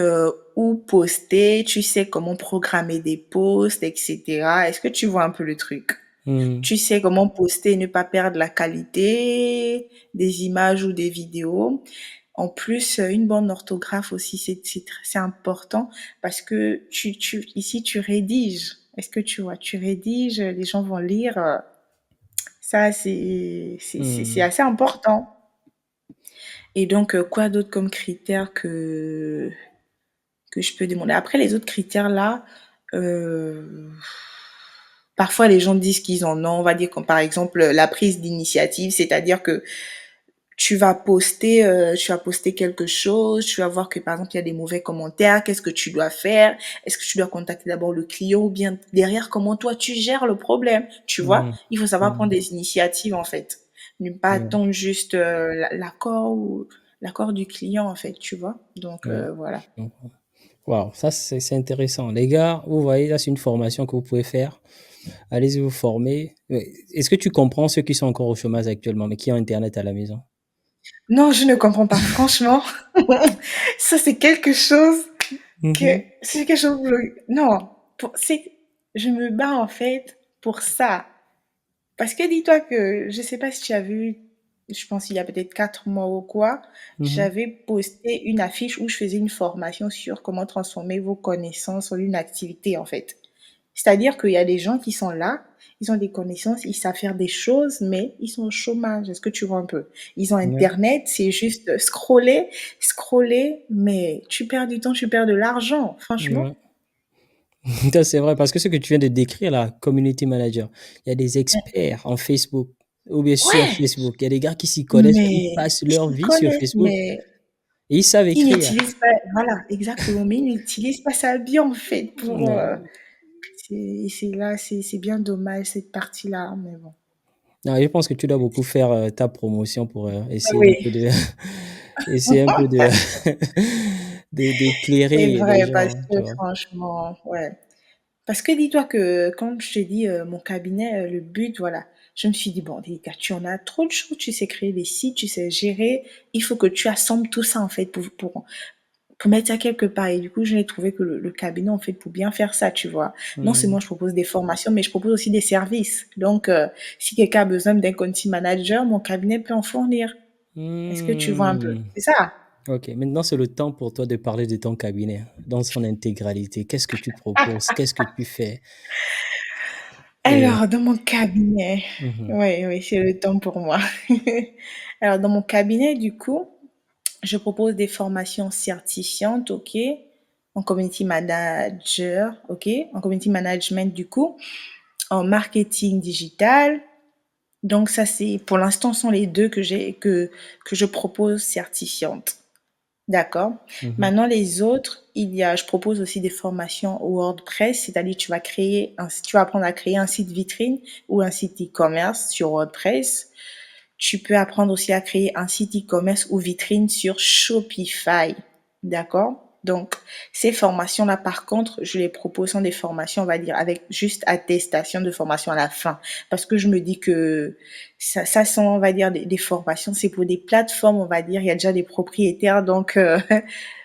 où poster, tu sais comment programmer des posts, etc. Est-ce que tu vois un peu le truc? Mhm. Tu sais comment poster et ne pas perdre la qualité des images ou des vidéos. En plus, une bonne orthographe aussi, c'est important parce que ici, tu rédiges. Est-ce que tu vois? Tu rédiges, les gens vont lire. Ça, c'est Mhm. assez important. Et donc, quoi d'autre comme critère que je peux demander? Après, les autres critères là, euh, parfois les gens disent qu'ils en ont. On va dire comme par exemple la prise d'initiative, c'est-à-dire que tu vas poster quelque chose, tu vas voir que par exemple il y a des mauvais commentaires, qu'est-ce que tu dois faire? Est-ce que tu dois contacter d'abord le client ou bien derrière comment toi tu gères le problème? Tu vois? Mhm. Il faut savoir prendre Mhm. des initiatives en fait. Ne pas Ouais, attendre juste l'accord du client en fait, tu vois? Donc ouais, voilà. je comprends. Waouh, ça c'est intéressant. Les gars, vous voyez, là, c'est une formation que vous pouvez faire. Allez-y vous former. Est-ce que tu comprends ceux qui sont encore au chômage actuellement, mais qui ont Internet à la maison? Non, je ne comprends pas franchement. Ça c'est quelque chose que Mhm. c'est quelque chose non, c'est je me bats en fait pour ça. Parce que dis-toi que, je sais pas si tu as vu, je pense il y a peut-être 4 mois ou quoi, Mhm. j'avais posté une affiche où je faisais une formation sur comment transformer vos connaissances en une activité en fait. C'est-à-dire qu'il y a des gens qui sont là, ils ont des connaissances, ils savent faire des choses, mais ils sont au chômage. Est-ce que tu vois un peu? Ils ont Ouais, Internet, c'est juste scroller, scroller, mais tu perds du temps, tu perds de l'argent, franchement. ouais. Ça, c'est vrai, parce que ce que tu viens de décrire là, community manager, il y a des experts en Facebook ou bien sur Ouais, Facebook. Il y a des gars qui s'y connaissent, ils mais passent ils leur s'y vie sur connaissent, Facebook mais et ils savent ils écrire. n'utilisent pas, voilà, exactement, mais ils n'utilisent pas ça bien, en fait, Ouais. c'est là, c'est bien dommage, cette partie-là, mais bon. Non, je pense que tu dois beaucoup faire ta promotion pour essayer un Oui, peu de, essayer un peu de, c'est d'éclairer les vrai, parce gens, que tu vois. franchement, ouais. Parce que dis-toi que quand je te dis mon cabinet, le but, voilà, je me suis dit, bon, Délicat, tu en as trop de choses, tu sais créer des sites, tu sais gérer, il faut que tu assembles tout ça en fait pour mettre ça quelque part. Et du coup, j'ai trouvé que le cabinet, en fait, pour bien faire ça, tu vois. Non Hmm. seulement je propose des formations, mais je propose aussi des services. Donc, si quelqu'un a besoin d'un country manager, mon cabinet peut en fournir. Est-ce que tu vois un peu? Hmm. C'est ça. Ok, maintenant c'est le temps pour toi de parler de ton cabinet dans son intégralité. Qu'est-ce que tu proposes? Qu'est-ce que tu fais? Et Alors, dans mon cabinet, mhm, oui, oui, c'est le temps pour moi. Alors, dans mon cabinet, du coup, je propose des formations certifiantes, ok, en community manager, ok, en community management, du coup, en marketing digital. Donc, ça, c'est, pour l'instant, sont les deux que je propose certifiantes. D'accord. mhm, Maintenant, les autres, je propose aussi des formations WordPress, c'est-à-dire tu vas apprendre à créer un site vitrine ou un site e-commerce sur WordPress. Tu peux apprendre aussi à créer un site e-commerce ou vitrine sur Shopify. D'accord? Donc, ces formations-là, par contre, je les propose sont des formations, on va dire, avec juste attestation de formation à la fin. Parce que je me dis que ça sont, on va dire, des formations, c'est pour des plateformes, on va dire, il y a déjà des propriétaires, donc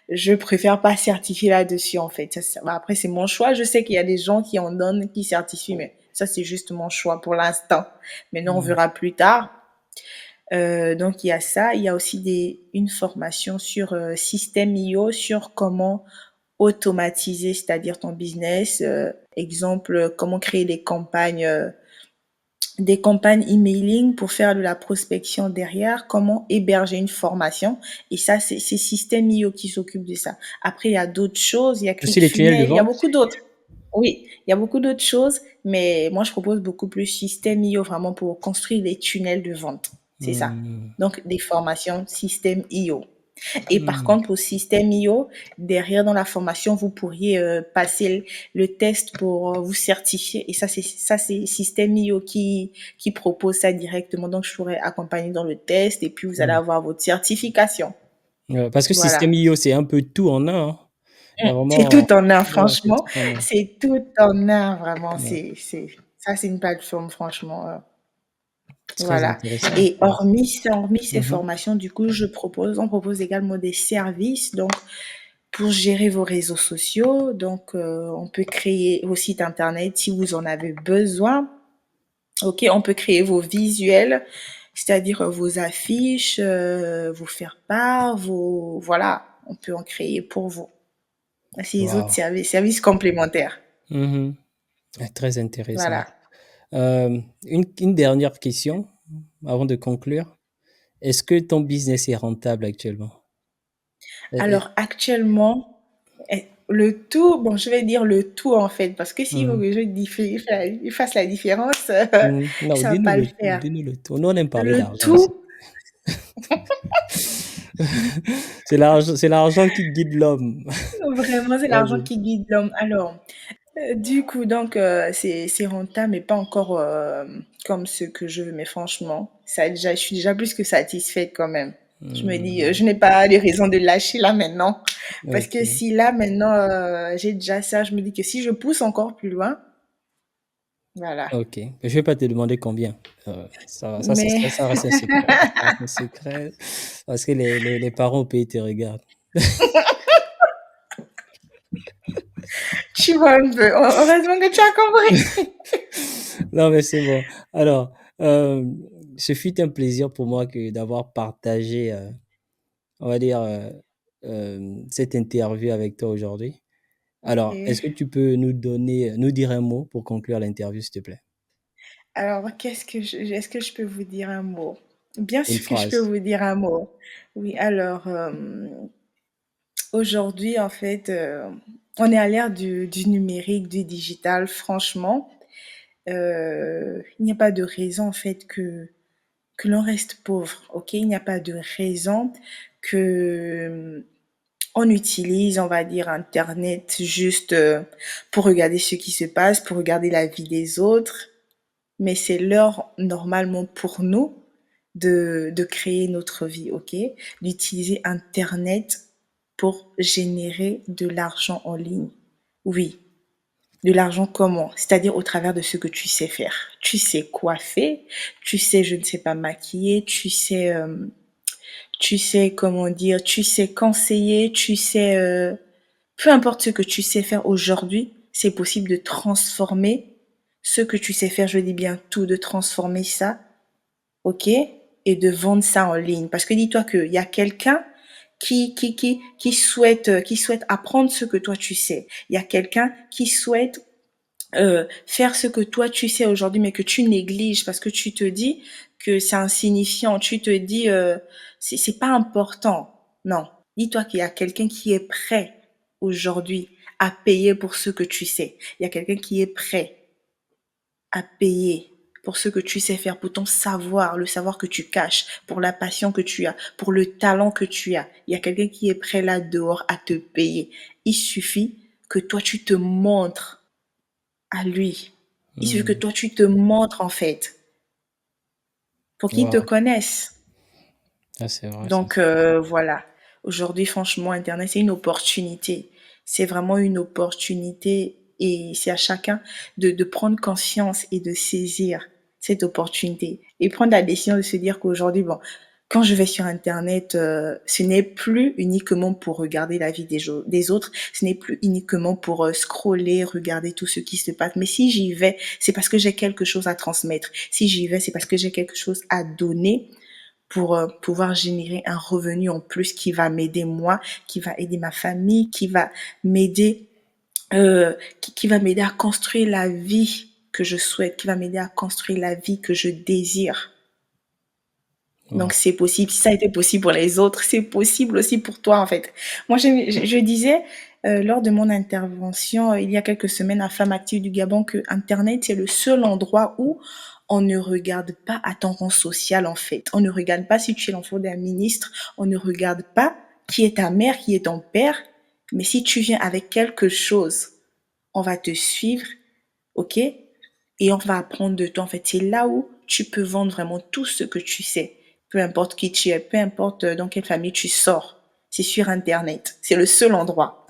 je préfère pas certifier là-dessus, en fait. Après, c'est mon choix. Je sais qu'il y a des gens qui en donnent, qui certifient, mais ça, c'est juste mon choix pour l'instant. Maintenant, on mhm, verra plus tard. Donc il y a ça, il y a aussi une formation sur système IO, sur comment automatiser, c'est-à-dire ton business. Exemple, comment créer des campagnes emailing pour faire de la prospection derrière, comment héberger une formation. Et ça, c'est Système IO qui s'occupe de ça. Après, il y a d'autres choses, il y a aussi les tunnels de ClickFunnels, il y a vente? beaucoup d'autres. Oui, il y a beaucoup d'autres choses, mais moi, je propose beaucoup plus Système IO vraiment pour construire des tunnels de vente. C'est ça. Hmm, Donc, des formations Système IO. Et par hmm, contre, pour Système IO, derrière dans la formation, vous pourriez passer le test pour vous certifier. Et ça c'est Système IO qui propose ça directement. Donc, je pourrais accompagner dans le test et puis vous allez hmm. avoir votre certification. Parce que Voilà. système IO, c'est un peu tout en un, hein. Il y a C'est vraiment, tout en un, ouais, c'est franchement. tout en un. C'est tout en un, vraiment. Ouais, Ça, c'est une plateforme, franchement. très Voilà. intéressant. Et hormis ces Mhm, formations, du coup, on propose également des services. Donc, pour gérer vos réseaux sociaux, donc, on peut créer vos sites internet si vous en avez besoin. Ok, on peut créer vos visuels, c'est-à-dire vos affiches, vous faire part, voilà, on peut en créer pour vous. C'est les autres wow. services complémentaires. Mhm. Très intéressant. Voilà. Une dernière question avant de conclure. Est-ce que ton business est rentable actuellement? Alors actuellement, le tout, bon, je vais dire le tout en fait, parce que s'il faut Mhm. que je fasse la différence, Non, ça va pas le faire. dis-nous le tout. Nous, on aime parler Le d'argent ici. tout, C'est l'argent qui guide l'homme. vraiment, c'est l'argent Vas-y. qui guide l'homme. Alors, du coup, donc, c'est rentable, mais pas encore comme ce que je veux, mais franchement, je suis déjà plus que satisfaite quand même. Je me dis, Hmm, je n'ai pas les raisons de lâcher là maintenant. Parce que ok, si là maintenant, j'ai déjà ça, je me dis que si je pousse encore plus loin, voilà. ok. Je vais pas te demander combien. Mais Ça reste un secret. Ça reste un secret. Parce que les parents au pays te regardent. tu vois un peu. Heureusement que tu as compris. Non, mais c'est bon. Alors, ce fut un plaisir pour moi que d'avoir partagé, on va dire, cette interview avec toi aujourd'hui. Alors, Et est-ce que tu peux nous dire un mot pour conclure l'interview, s'il te plaît? alors, est-ce que je peux vous dire un mot? Bien Une sûr que je peux phrase. vous dire un mot. Oui, alors, aujourd'hui, en fait, on est à l'ère du numérique, du digital. Franchement, il n'y a pas de raison, en fait, que l'on reste pauvre, ok? Il n'y a pas de raison que on utilise, on va dire, Internet juste pour regarder ce qui se passe, pour regarder la vie des autres. Mais c'est l'heure normalement pour nous de créer notre vie, ok? D'utiliser Internet pour générer de l'argent en ligne. Oui, de l'argent comment? C'est-à-dire au travers de ce que tu sais faire. Tu sais coiffer, tu sais, je ne sais pas, maquiller, tu sais comment dire, tu sais conseiller, tu sais, peu importe ce que tu sais faire aujourd'hui, c'est possible de transformer ce que tu sais faire, je dis bien tout, de transformer ça, ok, et de vendre ça en ligne. Parce que dis-toi qu'il y a quelqu'un qui souhaite apprendre ce que toi tu sais. Il y a quelqu'un qui souhaite faire ce que toi tu sais aujourd'hui, mais que tu négliges parce que tu te dis que c'est insignifiant, tu te dis c'est pas important. Non, dis-toi qu'il y a quelqu'un qui est prêt aujourd'hui à payer pour ce que tu sais. Il y a quelqu'un qui est prêt à payer pour ce que tu sais faire, pour ton savoir, le savoir que tu caches, pour la passion que tu as, pour le talent que tu as. Il y a quelqu'un qui est prêt là dehors à te payer. Il suffit que toi tu te montres à lui. Il suffit que Hmm. toi, tu te montres, en fait, pour qu'il te Wow. connaisse. Ah, c'est vrai, ça. Donc, voilà. Aujourd'hui, franchement, Internet, c'est une opportunité. C'est vraiment une opportunité et c'est à chacun de prendre conscience et de saisir cette opportunité et prendre la décision de se dire qu'aujourd'hui, bon, quand je vais sur Internet, ce n'est plus uniquement pour regarder la vie des autres, ce n'est plus uniquement pour scroller, regarder tout ce qui se passe. Mais si j'y vais, c'est parce que j'ai quelque chose à transmettre. Si j'y vais, c'est parce que j'ai quelque chose à donner pour pouvoir générer un revenu en plus qui va m'aider moi, qui va aider ma famille, qui va m'aider qui va m'aider à construire la vie que je souhaite, qui va m'aider à construire la vie que je désire. Donc Wow. c'est possible. Si ça a été possible pour les autres, c'est possible aussi pour toi en fait. Moi je disais lors de mon intervention il y a quelques semaines à Femmes Actives du Gabon que Internet c'est le seul endroit où on ne regarde pas à ton rang social en fait. On ne regarde pas si tu es l'enfant d'un ministre, on ne regarde pas qui est ta mère, qui est ton père, mais si tu viens avec quelque chose, on va te suivre, ok? Et on va apprendre de toi. En fait, c'est là où tu peux vendre vraiment tout ce que tu sais. Peu importe qui tu es, peu importe dans quelle famille tu sors. C'est sur Internet. C'est le seul endroit.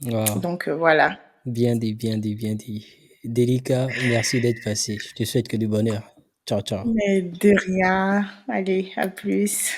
Wow. Donc, voilà. Bien dit, bien dit, bien dit. Délicat, merci d'être passé. Je te souhaite que du bonheur. Ciao, ciao. Mais de rien. Allez, à plus.